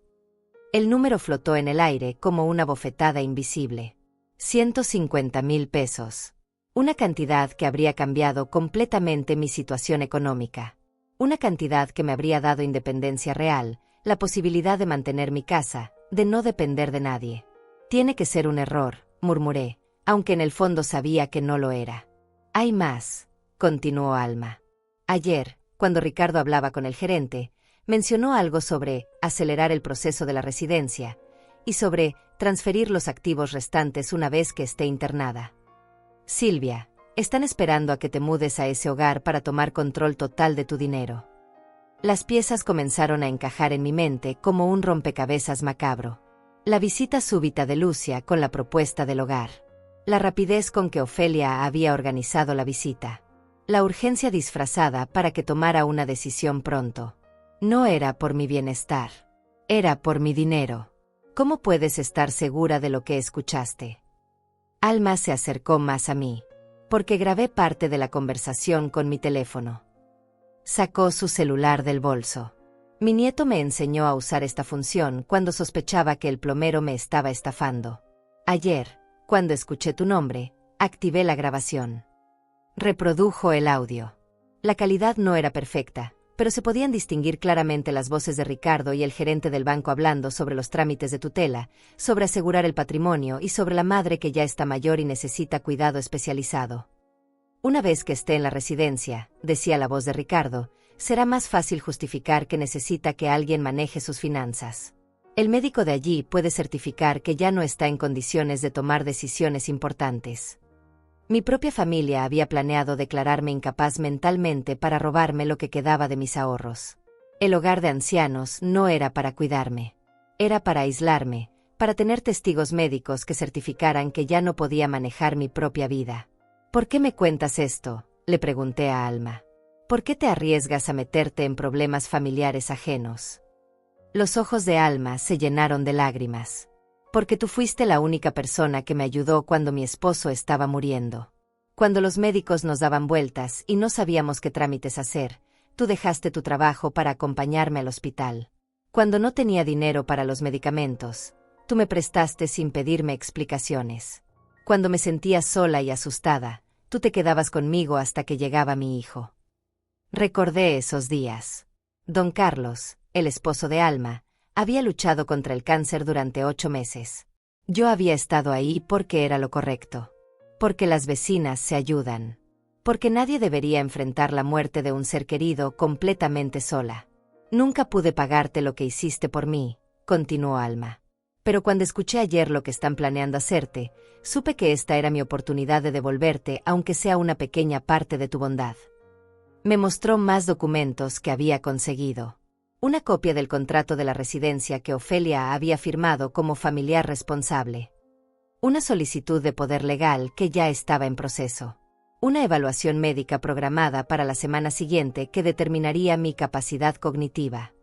El número flotó en el aire como una bofetada invisible. 150,000 pesos. Una cantidad que habría cambiado completamente mi situación económica. Una cantidad que me habría dado independencia real, la posibilidad de mantener mi casa, de no depender de nadie. Tiene que ser un error, murmuré, aunque en el fondo sabía que no lo era. Hay más, continuó Alma. Ayer, cuando Ricardo hablaba con el gerente, mencionó algo sobre acelerar el proceso de la residencia y sobre transferir los activos restantes una vez que esté internada. Silvia, están esperando a que te mudes a ese hogar para tomar control total de tu dinero. Las piezas comenzaron a encajar en mi mente como un rompecabezas macabro. La visita súbita de Lucia con la propuesta del hogar. La rapidez con que Ofelia había organizado la visita. La urgencia disfrazada para que tomara una decisión pronto. No era por mi bienestar. Era por mi dinero. ¿Cómo puedes estar segura de lo que escuchaste? Alma se acercó más a mí, porque grabé parte de la conversación con mi teléfono. Sacó su celular del bolso. Mi nieto me enseñó a usar esta función cuando sospechaba que el plomero me estaba estafando. Ayer, cuando escuché tu nombre, activé la grabación. Reprodujo el audio. La calidad no era perfecta, pero se podían distinguir claramente las voces de Ricardo y el gerente del banco hablando sobre los trámites de tutela, sobre asegurar el patrimonio y sobre la madre que ya está mayor y necesita cuidado especializado. Una vez que esté en la residencia, decía la voz de Ricardo, será más fácil justificar que necesita que alguien maneje sus finanzas. El médico de allí puede certificar que ya no está en condiciones de tomar decisiones importantes. Mi propia familia había planeado declararme incapaz mentalmente para robarme lo que quedaba de mis ahorros. El hogar de ancianos no era para cuidarme. Era para aislarme, para tener testigos médicos que certificaran que ya no podía manejar mi propia vida. ¿Por qué me cuentas esto?, le pregunté a Alma. ¿Por qué te arriesgas a meterte en problemas familiares ajenos? Los ojos de Alma se llenaron de lágrimas. Porque tú fuiste la única persona que me ayudó cuando mi esposo estaba muriendo. Cuando los médicos nos daban vueltas y no sabíamos qué trámites hacer, tú dejaste tu trabajo para acompañarme al hospital. Cuando no tenía dinero para los medicamentos, tú me prestaste sin pedirme explicaciones. Cuando me sentía sola y asustada, tú te quedabas conmigo hasta que llegaba mi hijo. Recordé esos días. Don Carlos, el esposo de Alma, había luchado contra el cáncer durante 8 meses. Yo había estado ahí porque era lo correcto. Porque las vecinas se ayudan. Porque nadie debería enfrentar la muerte de un ser querido completamente sola. Nunca pude pagarte lo que hiciste por mí, continuó Alma. Pero cuando escuché ayer lo que están planeando hacerte, supe que esta era mi oportunidad de devolverte aunque sea una pequeña parte de tu bondad. Me mostró más documentos que había conseguido. Una copia del contrato de la residencia que Ofelia había firmado como familiar responsable. Una solicitud de poder legal que ya estaba en proceso. Una evaluación médica programada para la semana siguiente que determinaría mi capacidad cognitiva.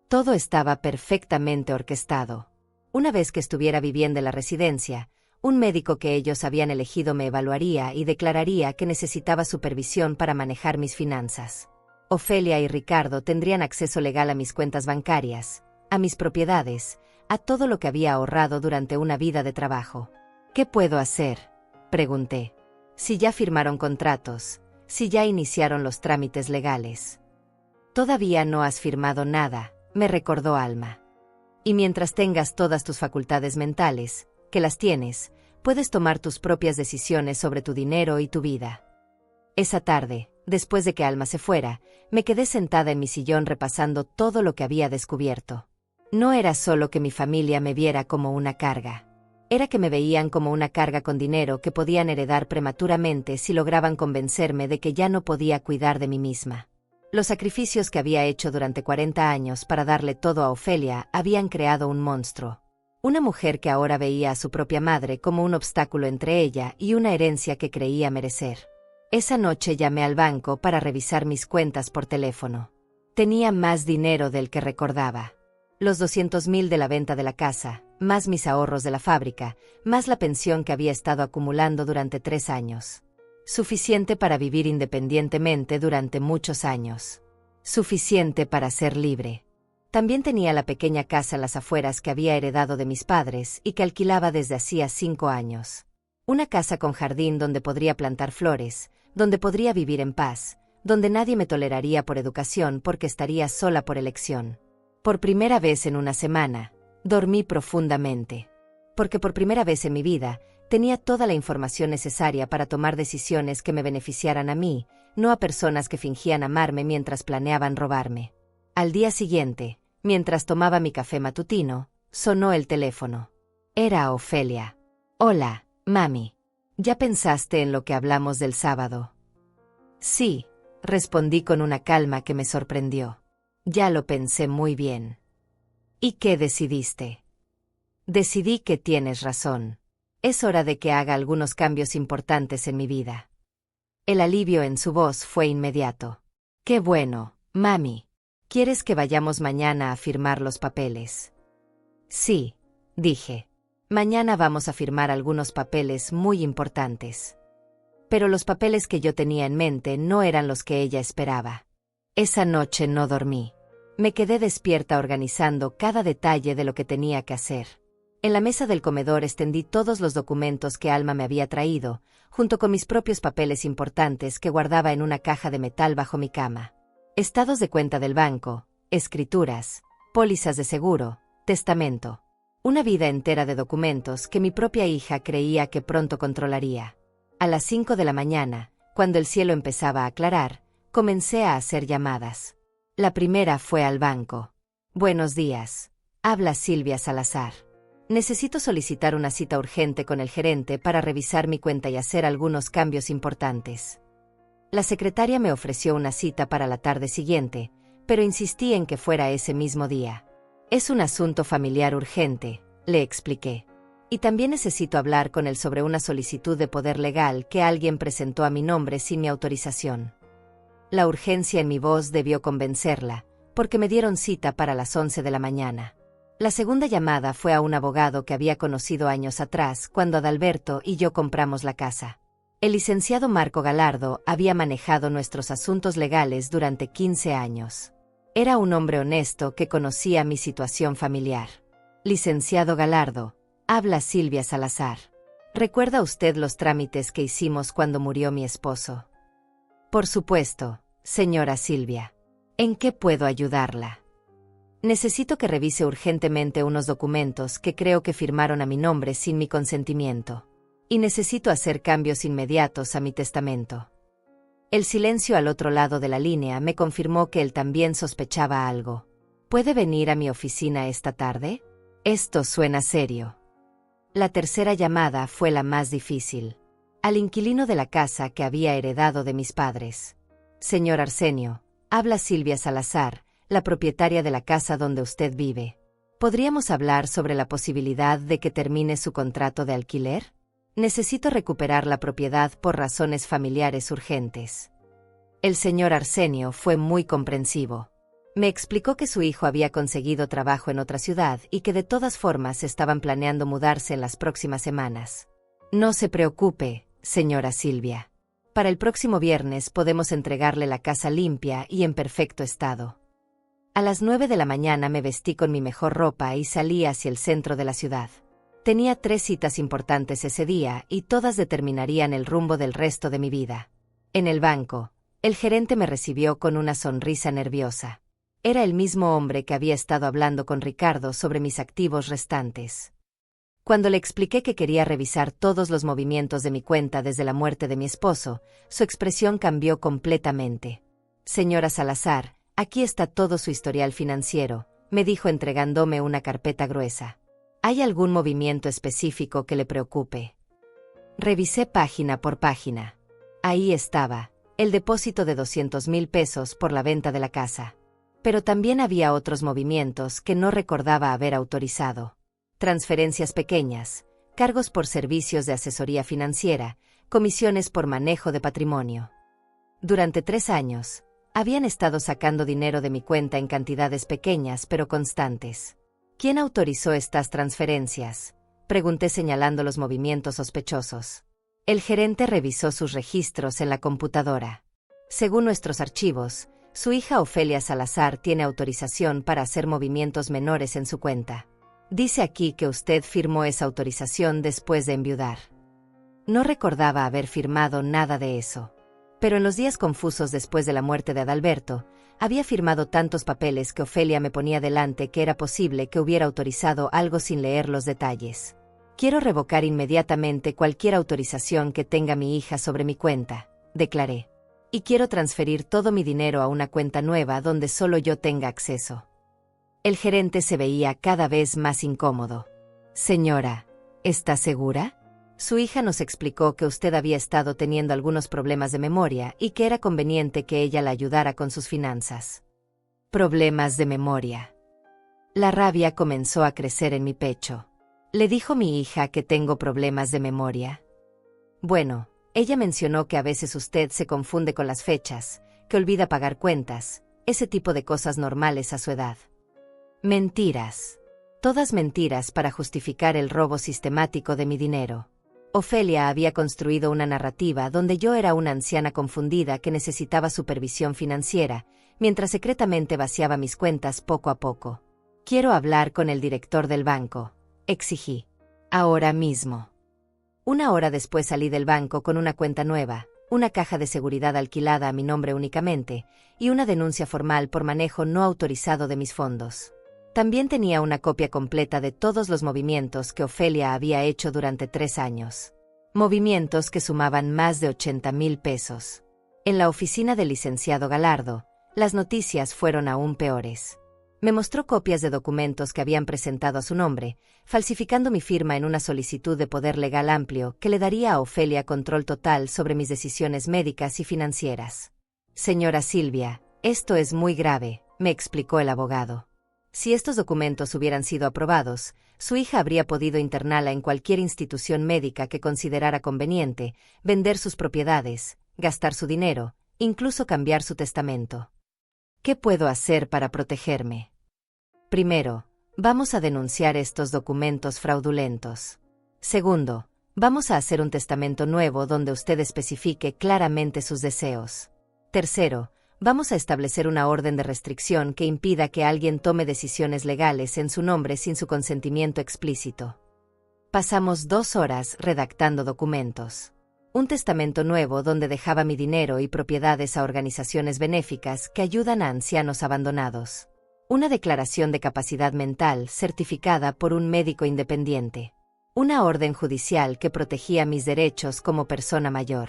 Todo estaba perfectamente orquestado. Una vez que estuviera viviendo en la residencia, un médico que ellos habían elegido me evaluaría y declararía que necesitaba supervisión para manejar mis finanzas. Ofelia y Ricardo tendrían acceso legal a mis cuentas bancarias, a mis propiedades, a todo lo que había ahorrado durante una vida de trabajo. ¿Qué puedo hacer?, pregunté. Si ya firmaron contratos, si ya iniciaron los trámites legales. Todavía no has firmado nada, me recordó Alma. Y mientras tengas todas tus facultades mentales, que las tienes, puedes tomar tus propias decisiones sobre tu dinero y tu vida. Esa tarde, después de que Alma se fuera, me quedé sentada en mi sillón repasando todo lo que había descubierto. No era solo que mi familia me viera como una carga. Era que me veían como una carga con dinero que podían heredar prematuramente si lograban convencerme de que ya no podía cuidar de mí misma. Los sacrificios que había hecho durante 40 años para darle todo a Ofelia habían creado un monstruo. Una mujer que ahora veía a su propia madre como un obstáculo entre ella y una herencia que creía merecer. Esa noche llamé al banco para revisar mis cuentas por teléfono. Tenía más dinero del que recordaba. Los 200,000 de la venta de la casa, más mis ahorros de la fábrica, más la pensión que había estado acumulando durante 3 años. Suficiente para vivir independientemente durante muchos años. Suficiente para ser libre. También tenía la pequeña casa en las afueras que había heredado de mis padres y que alquilaba desde hacía 5 años. Una casa con jardín donde podría plantar flores, donde podría vivir en paz, donde nadie me toleraría por educación porque estaría sola por elección. Por primera vez en una semana, dormí profundamente. Porque por primera vez en mi vida, tenía toda la información necesaria para tomar decisiones que me beneficiaran a mí, no a personas que fingían amarme mientras planeaban robarme. Al día siguiente, mientras tomaba mi café matutino, sonó el teléfono. Era Ofelia. Hola, mami. ¿Ya pensaste en lo que hablamos del sábado? Sí, respondí con una calma que me sorprendió. Ya lo pensé muy bien. ¿Y qué decidiste? Decidí que tienes razón. Es hora de que haga algunos cambios importantes en mi vida. El alivio en su voz fue inmediato. Qué bueno, mami. ¿Quieres que vayamos mañana a firmar los papeles? Sí, dije. Mañana vamos a firmar algunos papeles muy importantes. Pero los papeles que yo tenía en mente no eran los que ella esperaba. Esa noche no dormí. Me quedé despierta organizando cada detalle de lo que tenía que hacer. En la mesa del comedor extendí todos los documentos que Alma me había traído, junto con mis propios papeles importantes que guardaba en una caja de metal bajo mi cama. Estados de cuenta del banco, escrituras, pólizas de seguro, testamento. Una vida entera de documentos que mi propia hija creía que pronto controlaría. A las 5 de la mañana, cuando el cielo empezaba a aclarar, comencé a hacer llamadas. La primera fue al banco. Buenos días. Habla Silvia Salazar. Necesito solicitar una cita urgente con el gerente para revisar mi cuenta y hacer algunos cambios importantes. La secretaria me ofreció una cita para la tarde siguiente, pero insistí en que fuera ese mismo día. Es un asunto familiar urgente, le expliqué. Y también necesito hablar con él sobre una solicitud de poder legal que alguien presentó a mi nombre sin mi autorización. La urgencia en mi voz debió convencerla, porque me dieron cita para las 11 de la mañana. La segunda llamada fue a un abogado que había conocido años atrás cuando Adalberto y yo compramos la casa. El licenciado Marco Galardo había manejado nuestros asuntos legales durante 15 años. Era un hombre honesto que conocía mi situación familiar. Licenciado Galardo, habla Silvia Salazar. ¿Recuerda usted los trámites que hicimos cuando murió mi esposo? Por supuesto, señora Silvia. ¿En qué puedo ayudarla? Necesito que revise urgentemente unos documentos que creo que firmaron a mi nombre sin mi consentimiento. Y necesito hacer cambios inmediatos a mi testamento. El silencio al otro lado de la línea me confirmó que él también sospechaba algo. ¿Puede venir a mi oficina esta tarde? Esto suena serio. La tercera llamada fue la más difícil. Al inquilino de la casa que había heredado de mis padres. Señor Arsenio, habla Silvia Salazar, la propietaria de la casa donde usted vive. ¿Podríamos hablar sobre la posibilidad de que termine su contrato de alquiler? Necesito recuperar la propiedad por razones familiares urgentes. El señor Arsenio fue muy comprensivo. Me explicó que su hijo había conseguido trabajo en otra ciudad y que de todas formas estaban planeando mudarse en las próximas semanas. No se preocupe, señora Silvia. Para el próximo viernes podemos entregarle la casa limpia y en perfecto estado. A las 9 de la mañana me vestí con mi mejor ropa y salí hacia el centro de la ciudad. Tenía 3 citas importantes ese día y todas determinarían el rumbo del resto de mi vida. En el banco, el gerente me recibió con una sonrisa nerviosa. Era el mismo hombre que había estado hablando con Ricardo sobre mis activos restantes. Cuando le expliqué que quería revisar todos los movimientos de mi cuenta desde la muerte de mi esposo, su expresión cambió completamente. Señora Salazar, aquí está todo su historial financiero, me dijo entregándome una carpeta gruesa. ¿Hay algún movimiento específico que le preocupe? Revisé página por página. Ahí estaba, el depósito de 200,000 pesos por la venta de la casa. Pero también había otros movimientos que no recordaba haber autorizado. Transferencias pequeñas, cargos por servicios de asesoría financiera, comisiones por manejo de patrimonio. Durante 3 años, habían estado sacando dinero de mi cuenta en cantidades pequeñas pero constantes. ¿Quién autorizó estas transferencias?, pregunté señalando los movimientos sospechosos. El gerente revisó sus registros en la computadora. Según nuestros archivos, Su hija Ofelia Salazar tiene autorización para hacer movimientos menores en su cuenta. Dice aquí que usted firmó esa autorización después de enviudar. No recordaba haber firmado nada de eso. Pero en los días confusos después de la muerte de Adalberto, había firmado tantos papeles que Ofelia me ponía delante que era posible que hubiera autorizado algo sin leer los detalles. Quiero revocar inmediatamente cualquier autorización que tenga mi hija sobre mi cuenta, declaré. Y quiero transferir todo mi dinero a una cuenta nueva donde solo yo tenga acceso. El gerente se veía cada vez más incómodo. Señora, ¿está segura? Su hija nos explicó que usted había estado teniendo algunos problemas de memoria y que era conveniente que ella la ayudara con sus finanzas. Problemas de memoria. La rabia comenzó a crecer en mi pecho. ¿Le dijo mi hija que tengo problemas de memoria? Bueno, ella mencionó que a veces usted se confunde con las fechas, que olvida pagar cuentas, ese tipo de cosas normales a su edad. Mentiras. Todas mentiras para justificar el robo sistemático de mi dinero. Ofelia había construido una narrativa donde yo era una anciana confundida que necesitaba supervisión financiera, mientras secretamente vaciaba mis cuentas poco a poco. Quiero hablar con el director del banco, exigí. Ahora mismo. Una hora después salí del banco con una cuenta nueva, una caja de seguridad alquilada a mi nombre únicamente, y una denuncia formal por manejo no autorizado de mis fondos. También tenía una copia completa de todos los movimientos que Ofelia había hecho durante 3 años. Movimientos que sumaban más de 80,000 pesos. En la oficina del licenciado Galardo, las noticias fueron aún peores. Me mostró copias de documentos que habían presentado a su nombre, falsificando mi firma en una solicitud de poder legal amplio que le daría a Ofelia control total sobre mis decisiones médicas y financieras. Señora Silvia, esto es muy grave, me explicó el abogado. Si estos documentos hubieran sido aprobados, su hija habría podido internarla en cualquier institución médica que considerara conveniente, vender sus propiedades, gastar su dinero, incluso cambiar su testamento. ¿Qué puedo hacer para protegerme? Primero, vamos a denunciar estos documentos fraudulentos. Segundo, vamos a hacer un testamento nuevo donde usted especifique claramente sus deseos. Tercero, vamos a establecer una orden de restricción que impida que alguien tome decisiones legales en su nombre sin su consentimiento explícito. Pasamos 2 horas redactando documentos. Un testamento nuevo donde dejaba mi dinero y propiedades a organizaciones benéficas que ayudan a ancianos abandonados. Una declaración de capacidad mental certificada por un médico independiente. Una orden judicial que protegía mis derechos como persona mayor.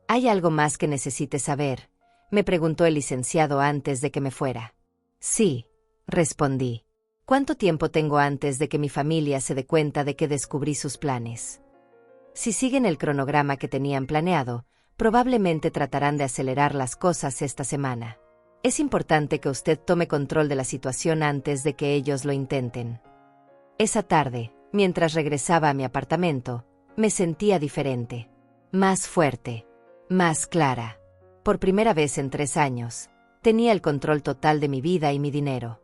¿Hay algo más que necesite saber?, me preguntó el licenciado antes de que me fuera. Sí, respondí. ¿Cuánto tiempo tengo antes de que mi familia se dé cuenta de que descubrí sus planes? Si siguen el cronograma que tenían planeado, probablemente tratarán de acelerar las cosas esta semana. Es importante que usted tome control de la situación antes de que ellos lo intenten. Esa tarde, mientras regresaba a mi apartamento, me sentía diferente. Más fuerte. Más clara. Por primera vez en 3 años, tenía el control total de mi vida y mi dinero.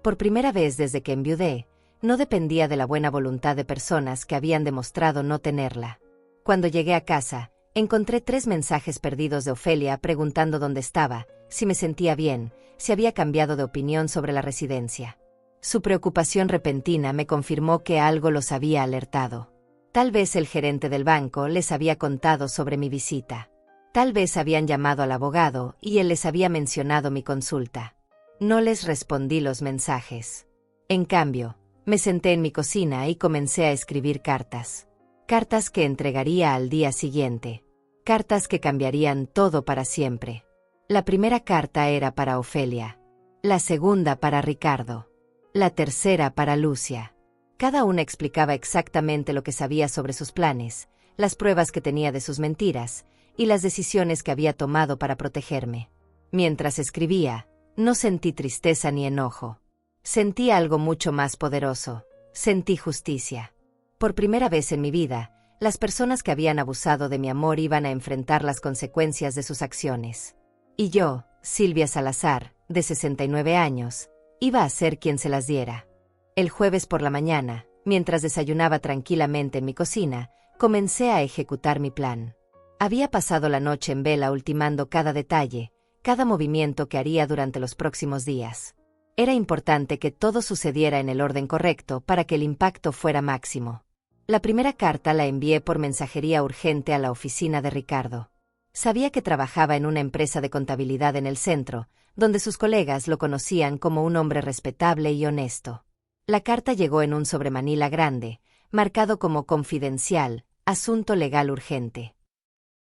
Por primera vez desde que enviudé, no dependía de la buena voluntad de personas que habían demostrado no tenerla. Cuando llegué a casa, encontré 3 mensajes perdidos de Ofelia preguntando dónde estaba, si me sentía bien, si había cambiado de opinión sobre la residencia. Su preocupación repentina me confirmó que algo los había alertado. Tal vez el gerente del banco les había contado sobre mi visita. Tal vez habían llamado al abogado y él les había mencionado mi consulta. No les respondí los mensajes. En cambio, me senté en mi cocina y comencé a escribir cartas. Cartas que entregaría al día siguiente. Cartas que cambiarían todo para siempre. La primera carta era para Ofelia. La segunda para Ricardo. La tercera para Lucia. Cada una explicaba exactamente lo que sabía sobre sus planes, las pruebas que tenía de sus mentiras, y las decisiones que había tomado para protegerme. Mientras escribía, no sentí tristeza ni enojo. Sentí algo mucho más poderoso. Sentí justicia. Por primera vez en mi vida, las personas que habían abusado de mi amor iban a enfrentar las consecuencias de sus acciones. Y yo, Silvia Salazar, de 69 años, iba a ser quien se las diera. El jueves por la mañana, mientras desayunaba tranquilamente en mi cocina, comencé a ejecutar mi plan. Había pasado la noche en vela ultimando cada detalle, cada movimiento que haría durante los próximos días. Era importante que todo sucediera en el orden correcto para que el impacto fuera máximo. La primera carta la envié por mensajería urgente a la oficina de Ricardo. Sabía que trabajaba en una empresa de contabilidad en el centro, donde sus colegas lo conocían como un hombre respetable y honesto. La carta llegó en un sobremanila grande, marcado como confidencial, asunto legal urgente.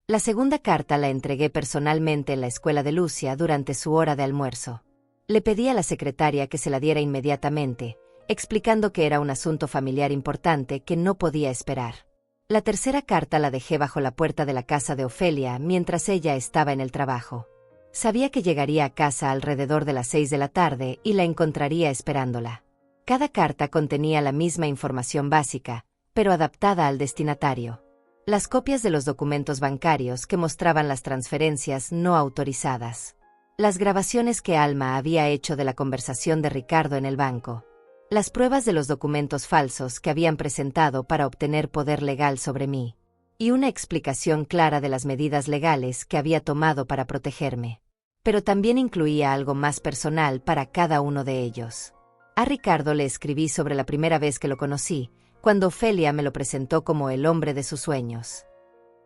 La segunda carta la entregué personalmente en la escuela de Lucia durante su hora de almuerzo. Le pedí a la secretaria que se la diera inmediatamente, explicando que era un asunto familiar importante que no podía esperar. La tercera carta la dejé bajo la puerta de la casa de Ofelia mientras ella estaba en el trabajo. Sabía que llegaría a casa alrededor de las 6 de la tarde y la encontraría esperándola. Cada carta contenía la misma información básica, pero adaptada al destinatario. Las copias de los documentos bancarios que mostraban las transferencias no autorizadas. Las grabaciones que Alma había hecho de la conversación de Ricardo en el banco. Las pruebas de los documentos falsos que habían presentado para obtener poder legal sobre mí. Y una explicación clara de las medidas legales que había tomado para protegerme. Pero también incluía algo más personal para cada uno de ellos. A Ricardo le escribí sobre la primera vez que lo conocí, cuando Ofelia me lo presentó como el hombre de sus sueños.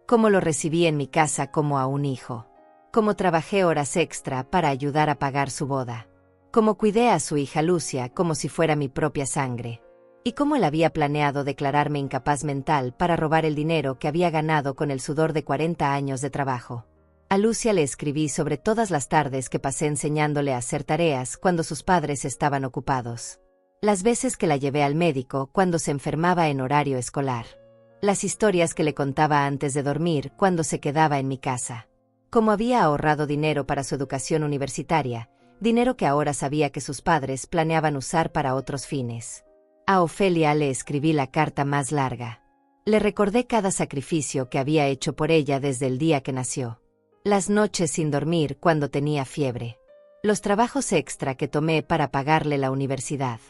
Cómo lo recibí en mi casa como a un hijo. Cómo trabajé horas extra para ayudar a pagar su boda. Cómo cuidé a su hija Lucia como si fuera mi propia sangre. Y cómo él había planeado declararme incapaz mental para robar el dinero que había ganado con el sudor de 40 años de trabajo. A Lucia le escribí sobre todas las tardes que pasé enseñándole a hacer tareas cuando sus padres estaban ocupados. Las veces que la llevé al médico cuando se enfermaba en horario escolar. Las historias que le contaba antes de dormir cuando se quedaba en mi casa. Cómo había ahorrado dinero para su educación universitaria, dinero que ahora sabía que sus padres planeaban usar para otros fines. A Ofelia le escribí la carta más larga. Le recordé cada sacrificio que había hecho por ella desde el día que nació. Las noches sin dormir cuando tenía fiebre. Los trabajos extra que tomé para pagarle la universidad.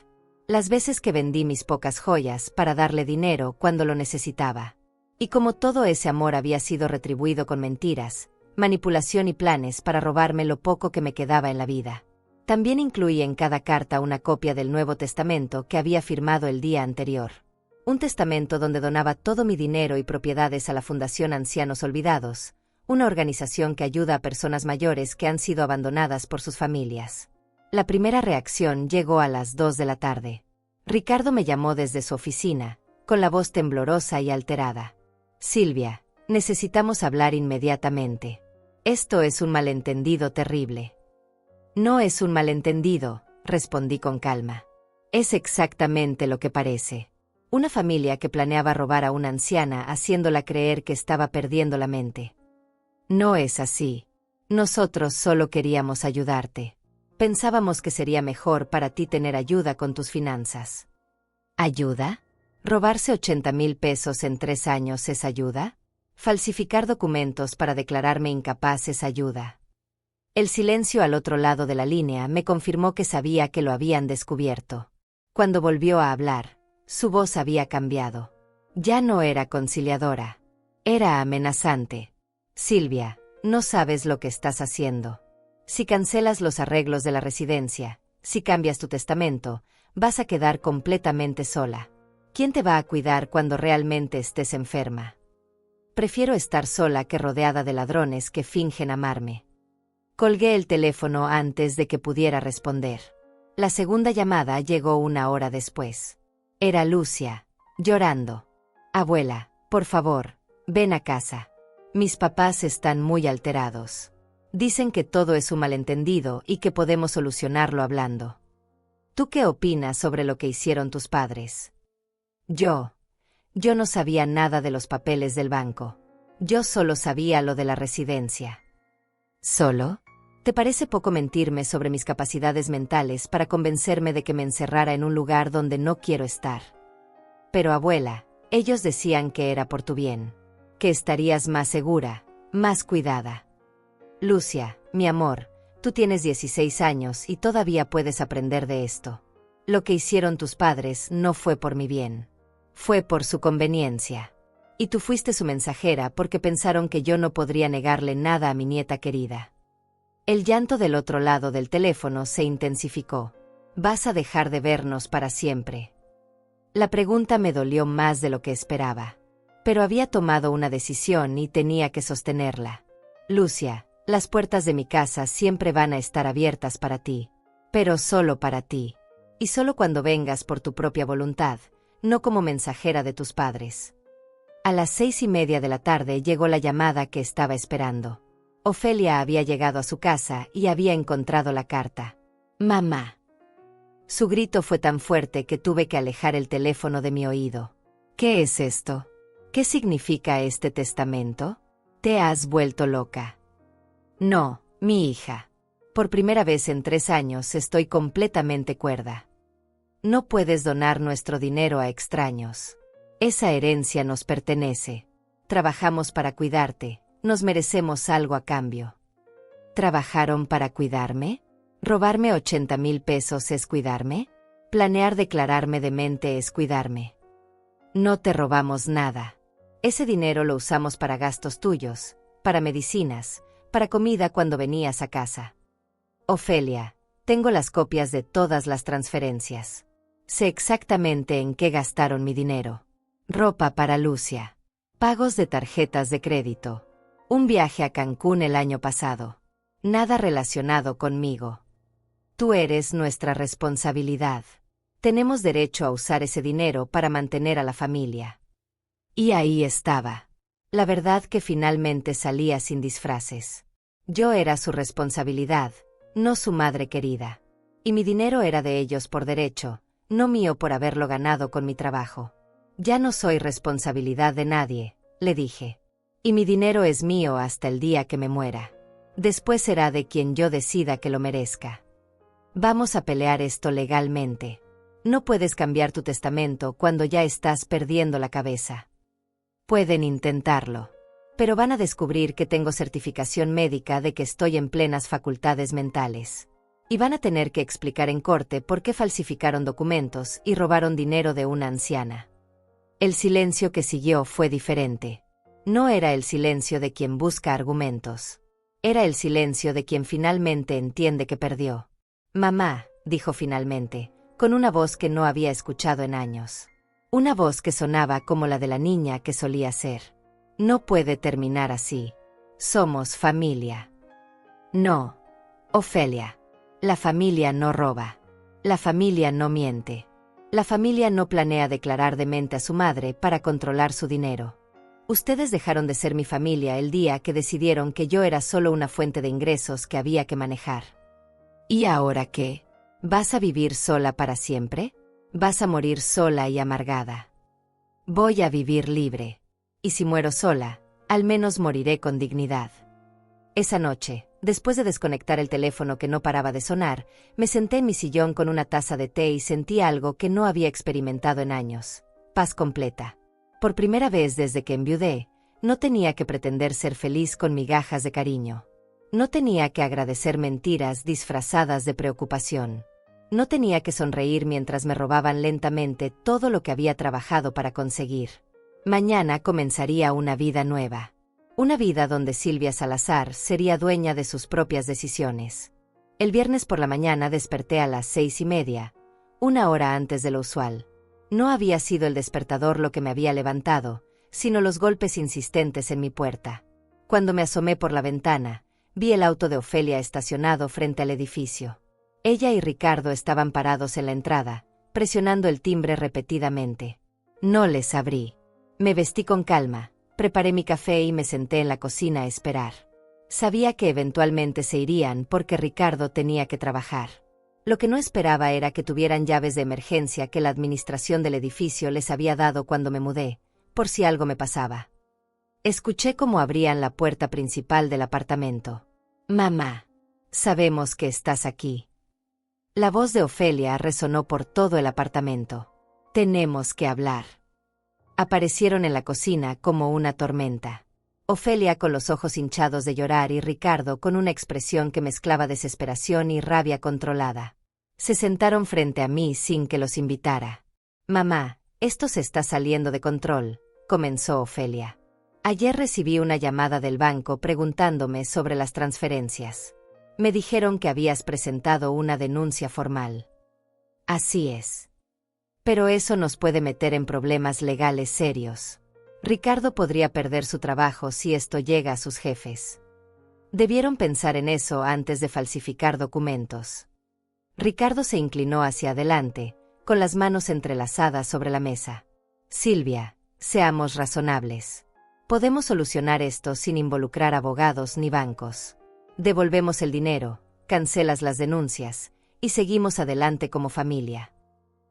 Las veces que vendí mis pocas joyas para darle dinero cuando lo necesitaba. Y como todo ese amor había sido retribuido con mentiras, manipulación y planes para robarme lo poco que me quedaba en la vida. También incluí en cada carta una copia del Nuevo Testamento que había firmado el día anterior. Un testamento donde donaba todo mi dinero y propiedades a la Fundación Ancianos Olvidados, una organización que ayuda a personas mayores que han sido abandonadas por sus familias. La primera reacción llegó a las 2 de la tarde. Ricardo me llamó desde su oficina, con la voz temblorosa y alterada. Silvia, necesitamos hablar inmediatamente. Esto es un malentendido terrible. No es un malentendido, respondí con calma. Es exactamente lo que parece. Una familia que planeaba robar a una anciana haciéndola creer que estaba perdiendo la mente. No es así. Nosotros solo queríamos ayudarte. Pensábamos que sería mejor para ti tener ayuda con tus finanzas. ¿Ayuda? ¿Robarse 80,000 pesos en 3 años es ayuda? ¿Falsificar documentos para declararme incapaz es ayuda? El silencio al otro lado de la línea me confirmó que sabía que lo habían descubierto. Cuando volvió a hablar, su voz había cambiado. Ya no era conciliadora. Era amenazante. Silvia, no sabes lo que estás haciendo. Si cancelas los arreglos de la residencia, si cambias tu testamento, vas a quedar completamente sola. ¿Quién te va a cuidar cuando realmente estés enferma? Prefiero estar sola que rodeada de ladrones que fingen amarme. Colgué el teléfono antes de que pudiera responder. La segunda llamada llegó 1 hora después. Era Lucia, llorando. Abuela, por favor, ven a casa. Mis papás están muy alterados. Dicen que todo es un malentendido y que podemos solucionarlo hablando. ¿Tú qué opinas sobre lo que hicieron tus padres? Yo no sabía nada de los papeles del banco. Yo solo sabía lo de la residencia. ¿Solo? ¿Te parece poco mentirme sobre mis capacidades mentales para convencerme de que me encerrara en un lugar donde no quiero estar? Pero abuela, ellos decían que era por tu bien. Que estarías más segura, más cuidada. Lucia, mi amor, tú tienes 16 años y todavía puedes aprender de esto. Lo que hicieron tus padres no fue por mi bien. Fue por su conveniencia. Y tú fuiste su mensajera porque pensaron que yo no podría negarle nada a mi nieta querida. El llanto del otro lado del teléfono se intensificó. ¿Vas a dejar de vernos para siempre? La pregunta me dolió más de lo que esperaba. Pero había tomado una decisión y tenía que sostenerla. Lucia, las puertas de mi casa siempre van a estar abiertas para ti. Pero solo para ti. Y solo cuando vengas por tu propia voluntad, no como mensajera de tus padres. A las 6:30 de la tarde llegó la llamada que estaba esperando. Ofelia había llegado a su casa y había encontrado la carta. «Mamá». Su grito fue tan fuerte que tuve que alejar el teléfono de mi oído. «¿Qué es esto? ¿Qué significa este testamento? Te has vuelto loca». «No, mi hija. Por primera vez en 3 años estoy completamente cuerda. No puedes donar nuestro dinero a extraños. Esa herencia nos pertenece. Trabajamos para cuidarte, nos merecemos algo a cambio». ¿Trabajaron para cuidarme? ¿Robarme 80,000 pesos es cuidarme? ¿Planear declararme demente es cuidarme? No te robamos nada. Ese dinero lo usamos para gastos tuyos, para medicinas, para comida cuando venías a casa. Ofelia, tengo las copias de todas las transferencias. Sé exactamente en qué gastaron mi dinero. Ropa para Lucia. Pagos de tarjetas de crédito. Un viaje a Cancún el año pasado. Nada relacionado conmigo. Tú eres nuestra responsabilidad. Tenemos derecho a usar ese dinero para mantener a la familia. Y ahí estaba. La verdad que finalmente salía sin disfraces. Yo era su responsabilidad, no su madre querida. Y mi dinero era de ellos por derecho, no mío por haberlo ganado con mi trabajo. Ya no soy responsabilidad de nadie, le dije. Y mi dinero es mío hasta el día que me muera. Después será de quien yo decida que lo merezca. Vamos a pelear esto legalmente. No puedes cambiar tu testamento cuando ya estás perdiendo la cabeza. Pueden intentarlo. Pero van a descubrir que tengo certificación médica de que estoy en plenas facultades mentales. Y van a tener que explicar en corte por qué falsificaron documentos y robaron dinero de una anciana. El silencio que siguió fue diferente. No era el silencio de quien busca argumentos. Era el silencio de quien finalmente entiende que perdió. «Mamá», dijo finalmente, con una voz que no había escuchado en años. Una voz que sonaba como la de la niña que solía ser. «No puede terminar así. Somos familia». «No, Ofelia. La familia no roba. La familia no miente. La familia no planea declarar demente a su madre para controlar su dinero. Ustedes dejaron de ser mi familia el día que decidieron que yo era solo una fuente de ingresos que había que manejar. ¿Y ahora qué? ¿Vas a vivir sola para siempre? ¿Vas a morir sola y amargada? Voy a vivir libre. Y si muero sola, al menos moriré con dignidad». Esa noche, después de desconectar el teléfono que no paraba de sonar, me senté en mi sillón con una taza de té y sentí algo que no había experimentado en años: paz completa. Por primera vez desde que enviudé, no tenía que pretender ser feliz con migajas de cariño. No tenía que agradecer mentiras disfrazadas de preocupación. No tenía que sonreír mientras me robaban lentamente todo lo que había trabajado para conseguir. Mañana comenzaría una vida nueva. Una vida donde Silvia Salazar sería dueña de sus propias decisiones. El viernes por la mañana desperté a las 6:30, 1 hora antes de lo usual. No había sido el despertador lo que me había levantado, sino los golpes insistentes en mi puerta. Cuando me asomé por la ventana, vi el auto de Ofelia estacionado frente al edificio. Ella y Ricardo estaban parados en la entrada, presionando el timbre repetidamente. No les abrí. Me vestí con calma, preparé mi café y me senté en la cocina a esperar. Sabía que eventualmente se irían porque Ricardo tenía que trabajar. Lo que no esperaba era que tuvieran llaves de emergencia que la administración del edificio les había dado cuando me mudé, por si algo me pasaba. Escuché cómo abrían la puerta principal del apartamento. «Mamá, sabemos que estás aquí». La voz de Ofelia resonó por todo el apartamento. «Tenemos que hablar». Aparecieron en la cocina como una tormenta. Ofelia con los ojos hinchados de llorar y Ricardo con una expresión que mezclaba desesperación y rabia controlada. Se sentaron frente a mí sin que los invitara. «Mamá, esto se está saliendo de control», comenzó Ofelia. «Ayer recibí una llamada del banco preguntándome sobre las transferencias. Me dijeron que habías presentado una denuncia formal. Así es. Pero eso nos puede meter en problemas legales serios. Ricardo podría perder su trabajo si esto llega a sus jefes. Debieron pensar en eso antes de falsificar documentos. Ricardo se inclinó hacia adelante, con las manos entrelazadas sobre la mesa. Silvia, seamos razonables. Podemos solucionar esto sin involucrar abogados ni bancos. Devolvemos el dinero, cancelas las denuncias, y seguimos adelante como familia.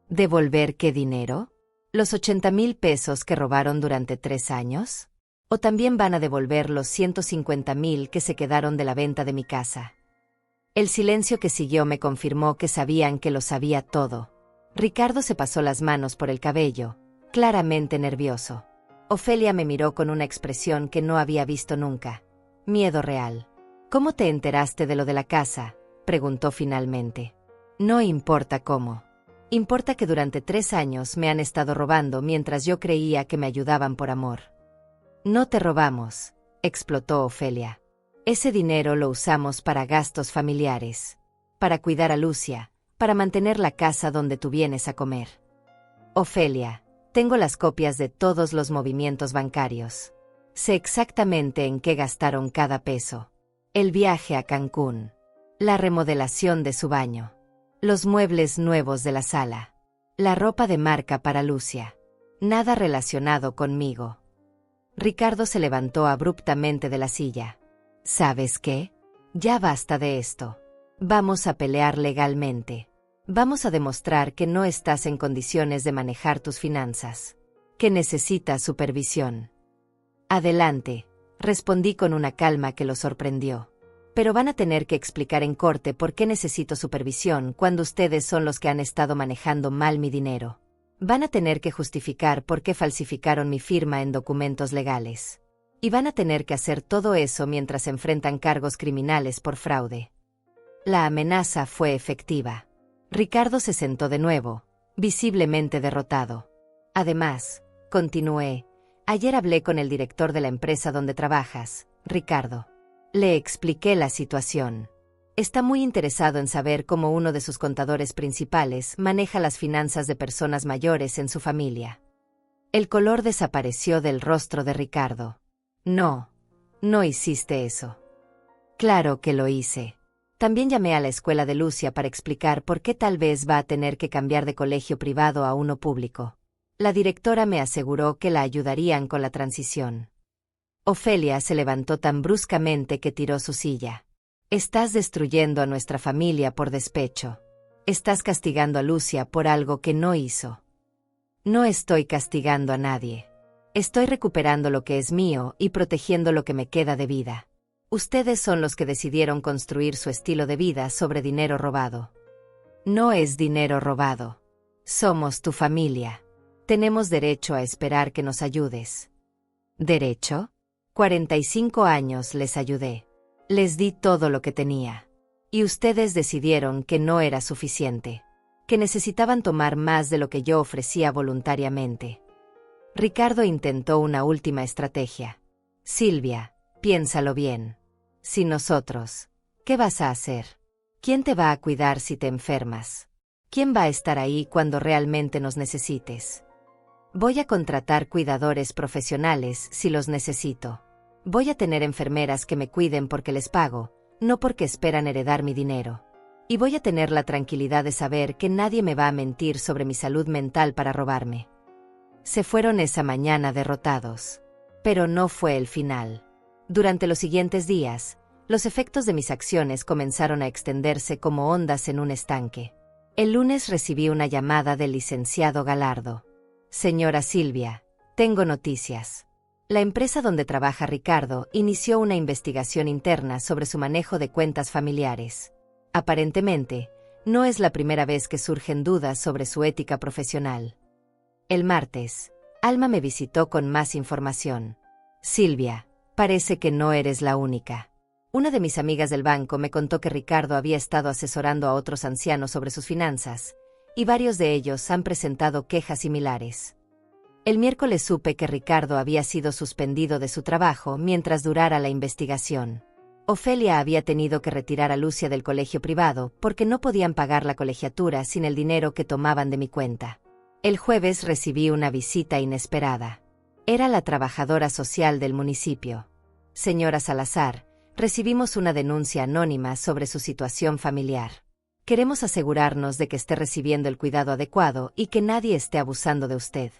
¿Devolver qué dinero? ¿Los 80,000 pesos que robaron durante 3 años? ¿O también van a devolver los 150,000 que se quedaron de la venta de mi casa? El silencio que siguió me confirmó que sabían que lo sabía todo. Ricardo se pasó las manos por el cabello, claramente nervioso. Ofelia me miró con una expresión que no había visto nunca. Miedo real. ¿Cómo te enteraste de lo de la casa?, preguntó finalmente. No importa cómo. Importa que durante 3 años me han estado robando mientras yo creía que me ayudaban por amor. No te robamos, explotó Ofelia. Ese dinero lo usamos para gastos familiares, para cuidar a Lucia, para mantener la casa donde tú vienes a comer. Ofelia, tengo las copias de todos los movimientos bancarios. Sé exactamente en qué gastaron cada peso. El viaje a Cancún, la remodelación de su baño, los muebles nuevos de la sala, la ropa de marca para Lucia. Nada relacionado conmigo. Ricardo se levantó abruptamente de la silla. ¿Sabes qué? Ya basta de esto. Vamos a pelear legalmente. Vamos a demostrar que no estás en condiciones de manejar tus finanzas, que necesitas supervisión. Adelante, respondí con una calma que lo sorprendió. Pero van a tener que explicar en corte por qué necesito supervisión cuando ustedes son los que han estado manejando mal mi dinero. Van a tener que justificar por qué falsificaron mi firma en documentos legales. Y van a tener que hacer todo eso mientras enfrentan cargos criminales por fraude. La amenaza fue efectiva. Ricardo se sentó de nuevo, visiblemente derrotado. Además, continué, ayer hablé con el director de la empresa donde trabajas, Ricardo. Le expliqué la situación. Está muy interesado en saber cómo uno de sus contadores principales maneja las finanzas de personas mayores en su familia. El color desapareció del rostro de Ricardo. No, no hiciste eso. Claro que lo hice. También llamé a la escuela de Lucia para explicar por qué tal vez va a tener que cambiar de colegio privado a uno público. La directora me aseguró que la ayudarían con la transición. Ofelia se levantó tan bruscamente que tiró su silla. Estás destruyendo a nuestra familia por despecho. Estás castigando a Lucia por algo que no hizo. No estoy castigando a nadie. Estoy recuperando lo que es mío y protegiendo lo que me queda de vida. Ustedes son los que decidieron construir su estilo de vida sobre dinero robado. No es dinero robado. Somos tu familia. Tenemos derecho a esperar que nos ayudes. ¿Derecho? 45 años les ayudé. Les di todo lo que tenía. Y ustedes decidieron que no era suficiente, que necesitaban tomar más de lo que yo ofrecía voluntariamente. Ricardo intentó una última estrategia. Silvia, piénsalo bien. Sin nosotros, ¿qué vas a hacer? ¿Quién te va a cuidar si te enfermas? ¿Quién va a estar ahí cuando realmente nos necesites? Voy a contratar cuidadores profesionales si los necesito. Voy a tener enfermeras que me cuiden porque les pago, no porque esperan heredar mi dinero. Y voy a tener la tranquilidad de saber que nadie me va a mentir sobre mi salud mental para robarme. Se fueron esa mañana derrotados. Pero no fue el final. Durante los siguientes días, los efectos de mis acciones comenzaron a extenderse como ondas en un estanque. El lunes recibí una llamada del licenciado Galardo. Señora Silvia, tengo noticias. La empresa donde trabaja Ricardo inició una investigación interna sobre su manejo de cuentas familiares. Aparentemente, no es la primera vez que surgen dudas sobre su ética profesional. El martes, Alma me visitó con más información. Silvia, parece que no eres la única. Una de mis amigas del banco me contó que Ricardo había estado asesorando a otros ancianos sobre sus finanzas, y varios de ellos han presentado quejas similares. El miércoles supe que Ricardo había sido suspendido de su trabajo mientras durara la investigación. Ofelia había tenido que retirar a Lucia del colegio privado porque no podían pagar la colegiatura sin el dinero que tomaban de mi cuenta. El jueves recibí una visita inesperada. Era la trabajadora social del municipio. Señora Salazar, recibimos una denuncia anónima sobre su situación familiar. Queremos asegurarnos de que esté recibiendo el cuidado adecuado y que nadie esté abusando de usted.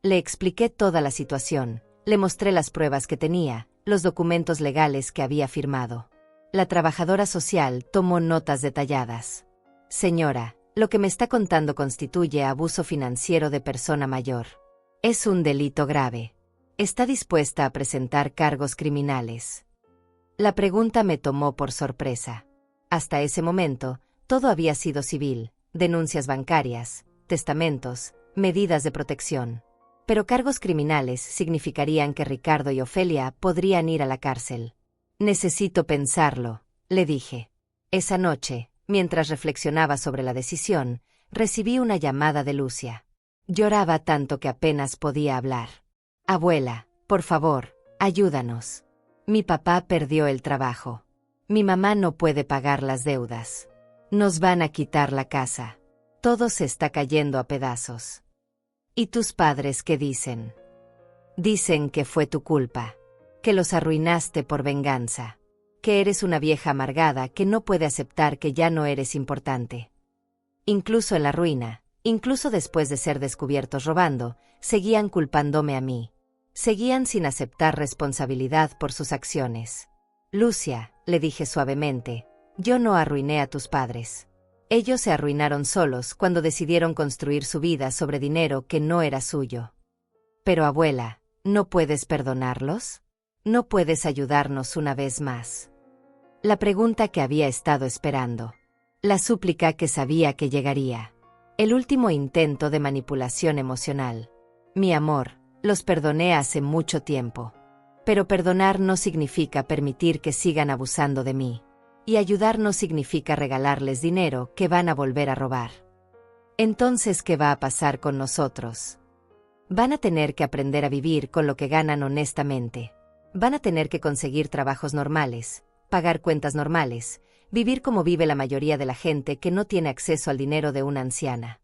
Le expliqué toda la situación, le mostré las pruebas que tenía, los documentos legales que había firmado. La trabajadora social tomó notas detalladas. Señora, lo que me está contando constituye abuso financiero de persona mayor. Es un delito grave. ¿Está dispuesta a presentar cargos criminales? La pregunta me tomó por sorpresa. Hasta ese momento, todo había sido civil, denuncias bancarias, testamentos, medidas de protección. Pero cargos criminales significarían que Ricardo y Ofelia podrían ir a la cárcel. Necesito pensarlo, le dije. Esa noche, mientras reflexionaba sobre la decisión, recibí una llamada de Lucia. Lloraba tanto que apenas podía hablar. Abuela, por favor, ayúdanos. Mi papá perdió el trabajo. Mi mamá no puede pagar las deudas. Nos van a quitar la casa. Todo se está cayendo a pedazos. ¿Y tus padres qué dicen? Dicen que fue tu culpa, que los arruinaste por venganza, que eres una vieja amargada que no puede aceptar que ya no eres importante. Incluso en la ruina, incluso después de ser descubiertos robando, seguían culpándome a mí. Seguían sin aceptar responsabilidad por sus acciones. Lucia, le dije suavemente, yo no arruiné a tus padres. Ellos se arruinaron solos cuando decidieron construir su vida sobre dinero que no era suyo. Pero abuela, ¿no puedes perdonarlos? ¿No puedes ayudarnos una vez más? La pregunta que había estado esperando. La súplica que sabía que llegaría. El último intento de manipulación emocional. Mi amor, los perdoné hace mucho tiempo. Pero perdonar no significa permitir que sigan abusando de mí. Y ayudar no significa regalarles dinero que van a volver a robar. Entonces, ¿qué va a pasar con nosotros? Van a tener que aprender a vivir con lo que ganan honestamente. Van a tener que conseguir trabajos normales, pagar cuentas normales, vivir como vive la mayoría de la gente que no tiene acceso al dinero de una anciana.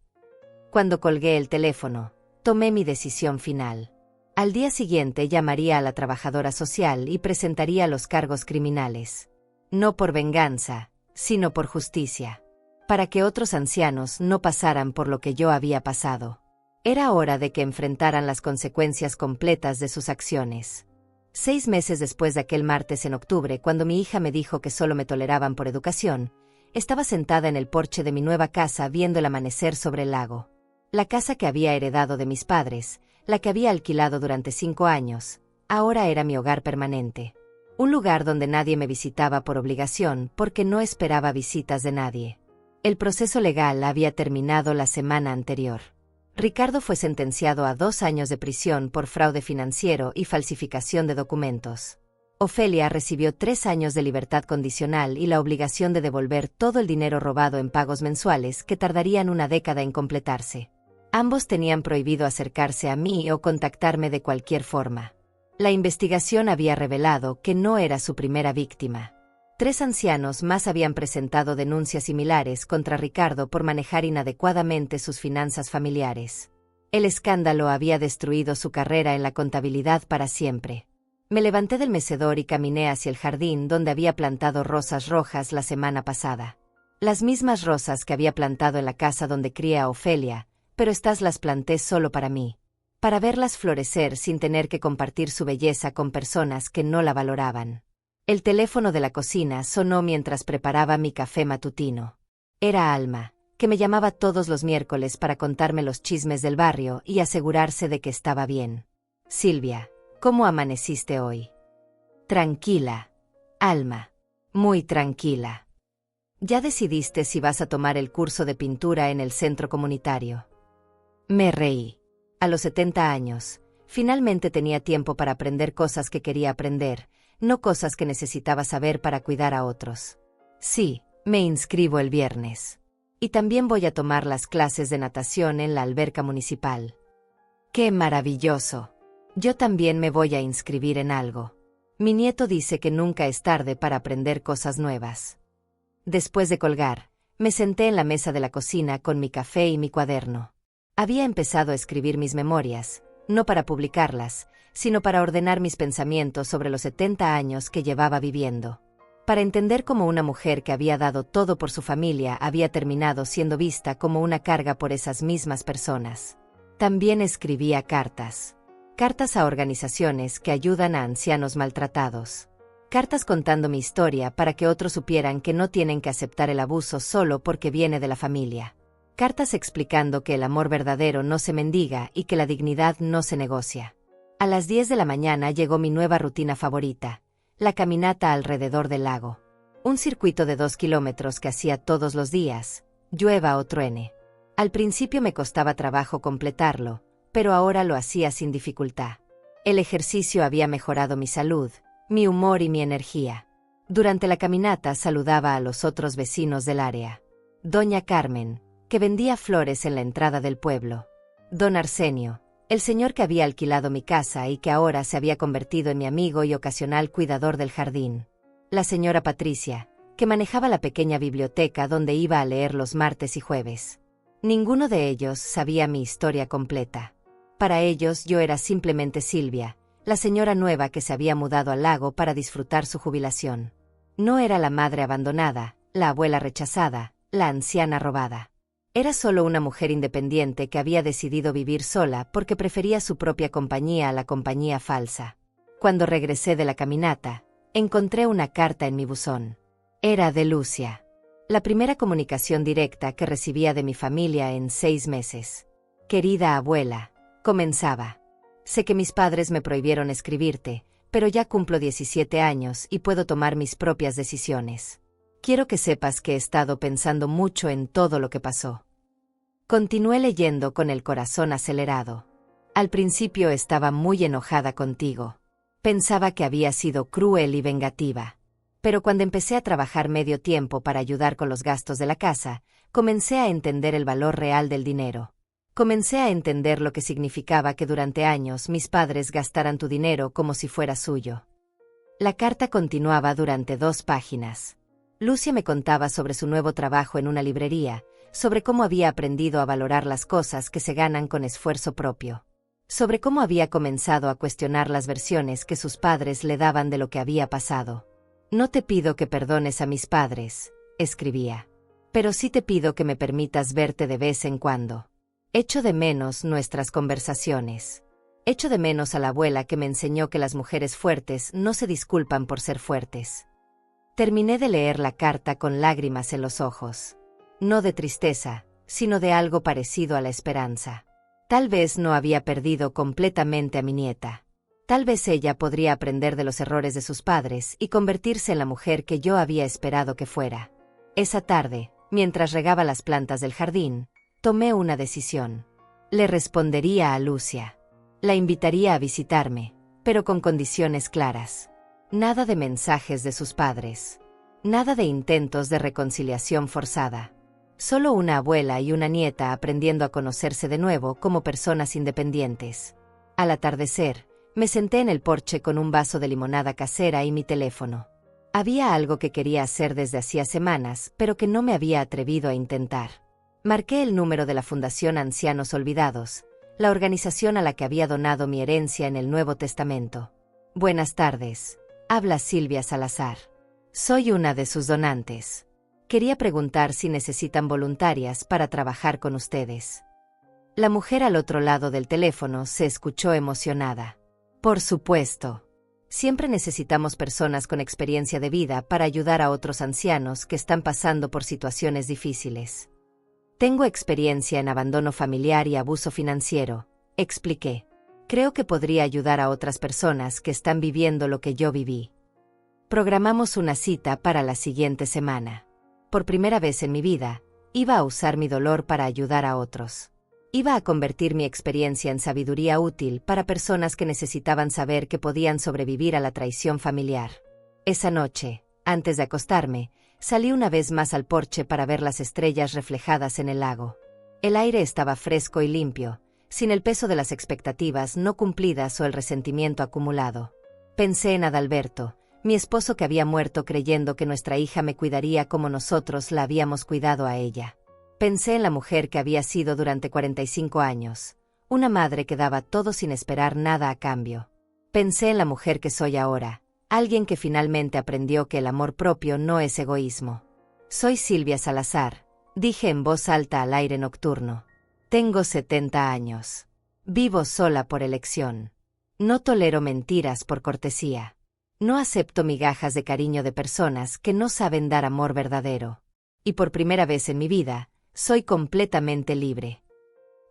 Cuando colgué el teléfono, tomé mi decisión final. Al día siguiente llamaría a la trabajadora social y presentaría los cargos criminales. No por venganza, sino por justicia. Para que otros ancianos no pasaran por lo que yo había pasado. Era hora de que enfrentaran las consecuencias completas de sus acciones. 6 meses después de aquel martes en octubre, cuando mi hija me dijo que solo me toleraban por educación, estaba sentada en el porche de mi nueva casa viendo el amanecer sobre el lago. La casa que había heredado de mis padres, la que había alquilado durante 5 años, ahora era mi hogar permanente. Un lugar donde nadie me visitaba por obligación porque no esperaba visitas de nadie. El proceso legal había terminado la semana anterior. Ricardo fue sentenciado a 2 años de prisión por fraude financiero y falsificación de documentos. Ofelia recibió 3 años de libertad condicional y la obligación de devolver todo el dinero robado en pagos mensuales que tardarían una década en completarse. Ambos tenían prohibido acercarse a mí o contactarme de cualquier forma. La investigación había revelado que no era su primera víctima. 3 ancianos más habían presentado denuncias similares contra Ricardo por manejar inadecuadamente sus finanzas familiares. El escándalo había destruido su carrera en la contabilidad para siempre. Me levanté del mecedor y caminé hacia el jardín donde había plantado rosas rojas la semana pasada. Las mismas rosas que había plantado en la casa donde cría a Ofelia, pero estas las planté solo para mí. Para verlas florecer sin tener que compartir su belleza con personas que no la valoraban. El teléfono de la cocina sonó mientras preparaba mi café matutino. Era Alma, que me llamaba todos los miércoles para contarme los chismes del barrio y asegurarse de que estaba bien. Silvia, ¿cómo amaneciste hoy? Tranquila, Alma. Muy tranquila. ¿Ya decidiste si vas a tomar el curso de pintura en el centro comunitario? Me reí. A los 70 años, finalmente tenía tiempo para aprender cosas que quería aprender, no cosas que necesitaba saber para cuidar a otros. Sí, me inscribo el viernes. Y también voy a tomar las clases de natación en la alberca municipal. ¡Qué maravilloso! Yo también me voy a inscribir en algo. Mi nieto dice que nunca es tarde para aprender cosas nuevas. Después de colgar, me senté en la mesa de la cocina con mi café y mi cuaderno. Había empezado a escribir mis memorias, no para publicarlas, sino para ordenar mis pensamientos sobre los 70 años que llevaba viviendo. Para entender cómo una mujer que había dado todo por su familia había terminado siendo vista como una carga por esas mismas personas. También escribía cartas. Cartas a organizaciones que ayudan a ancianos maltratados. Cartas contando mi historia para que otros supieran que no tienen que aceptar el abuso solo porque viene de la familia. Cartas explicando que el amor verdadero no se mendiga y que la dignidad no se negocia. A las 10 de la mañana llegó mi nueva rutina favorita, la caminata alrededor del lago. Un circuito de 2 kilómetros que hacía todos los días, llueva o truene. Al principio me costaba trabajo completarlo, pero ahora lo hacía sin dificultad. El ejercicio había mejorado mi salud, mi humor y mi energía. Durante la caminata saludaba a los otros vecinos del área. Doña Carmen, que vendía flores en la entrada del pueblo. Don Arsenio, el señor que había alquilado mi casa y que ahora se había convertido en mi amigo y ocasional cuidador del jardín. La señora Patricia, que manejaba la pequeña biblioteca donde iba a leer los martes y jueves. Ninguno de ellos sabía mi historia completa. Para ellos yo era simplemente Silvia, la señora nueva que se había mudado al lago para disfrutar su jubilación. No era la madre abandonada, la abuela rechazada, la anciana robada. Era solo una mujer independiente que había decidido vivir sola porque prefería su propia compañía a la compañía falsa. Cuando regresé de la caminata, encontré una carta en mi buzón. Era de Lucia. La primera comunicación directa que recibía de mi familia en 6 meses. Querida abuela, comenzaba. Sé que mis padres me prohibieron escribirte, pero ya cumplo 17 años y puedo tomar mis propias decisiones. Quiero que sepas que he estado pensando mucho en todo lo que pasó. Continué leyendo con el corazón acelerado. Al principio estaba muy enojada contigo. Pensaba que había sido cruel y vengativa. Pero cuando empecé a trabajar medio tiempo para ayudar con los gastos de la casa, comencé a entender el valor real del dinero. Comencé a entender lo que significaba que durante años mis padres gastaran tu dinero como si fuera suyo. La carta continuaba durante 2 páginas. Lucia me contaba sobre su nuevo trabajo en una librería, sobre cómo había aprendido a valorar las cosas que se ganan con esfuerzo propio, sobre cómo había comenzado a cuestionar las versiones que sus padres le daban de lo que había pasado. No te pido que perdones a mis padres, escribía, pero sí te pido que me permitas verte de vez en cuando. Echo de menos nuestras conversaciones. Echo de menos a la abuela que me enseñó que las mujeres fuertes no se disculpan por ser fuertes. Terminé de leer la carta con lágrimas en los ojos. No de tristeza, sino de algo parecido a la esperanza. Tal vez no había perdido completamente a mi nieta. Tal vez ella podría aprender de los errores de sus padres y convertirse en la mujer que yo había esperado que fuera. Esa tarde, mientras regaba las plantas del jardín, tomé una decisión. Le respondería a Lucia. La invitaría a visitarme, pero con condiciones claras. Nada de mensajes de sus padres. Nada de intentos de reconciliación forzada. Solo una abuela y una nieta aprendiendo a conocerse de nuevo como personas independientes. Al atardecer, me senté en el porche con un vaso de limonada casera y mi teléfono. Había algo que quería hacer desde hacía semanas, pero que no me había atrevido a intentar. Marqué el número de la Fundación Ancianos Olvidados, la organización a la que había donado mi herencia en el Nuevo Testamento. Buenas tardes. Habla Silvia Salazar. Soy una de sus donantes. Quería preguntar si necesitan voluntarias para trabajar con ustedes. La mujer al otro lado del teléfono se escuchó emocionada. Por supuesto. Siempre necesitamos personas con experiencia de vida para ayudar a otros ancianos que están pasando por situaciones difíciles. Tengo experiencia en abandono familiar y abuso financiero, expliqué. Creo que podría ayudar a otras personas que están viviendo lo que yo viví. Programamos una cita para la siguiente semana. Por primera vez en mi vida, iba a usar mi dolor para ayudar a otros. Iba a convertir mi experiencia en sabiduría útil para personas que necesitaban saber que podían sobrevivir a la traición familiar. Esa noche, antes de acostarme, salí una vez más al porche para ver las estrellas reflejadas en el lago. El aire estaba fresco y limpio, sin el peso de las expectativas no cumplidas o el resentimiento acumulado. Pensé en Adalberto, mi esposo que había muerto creyendo que nuestra hija me cuidaría como nosotros la habíamos cuidado a ella. Pensé en la mujer que había sido durante 45 años, una madre que daba todo sin esperar nada a cambio. Pensé en la mujer que soy ahora, alguien que finalmente aprendió que el amor propio no es egoísmo. Soy Silvia Salazar, dije en voz alta al aire nocturno. Tengo 70 años. Vivo sola por elección. No tolero mentiras por cortesía. No acepto migajas de cariño de personas que no saben dar amor verdadero. Y por primera vez en mi vida, soy completamente libre.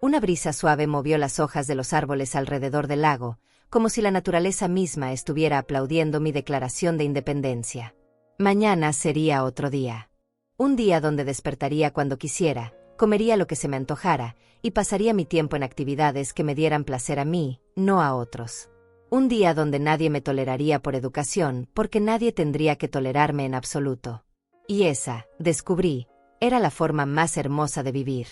Una brisa suave movió las hojas de los árboles alrededor del lago, como si la naturaleza misma estuviera aplaudiendo mi declaración de independencia. Mañana sería otro día. Un día donde despertaría cuando quisiera, comería lo que se me antojara, y pasaría mi tiempo en actividades que me dieran placer a mí, no a otros. Un día donde nadie me toleraría por educación, porque nadie tendría que tolerarme en absoluto. Y esa, descubrí, era la forma más hermosa de vivir.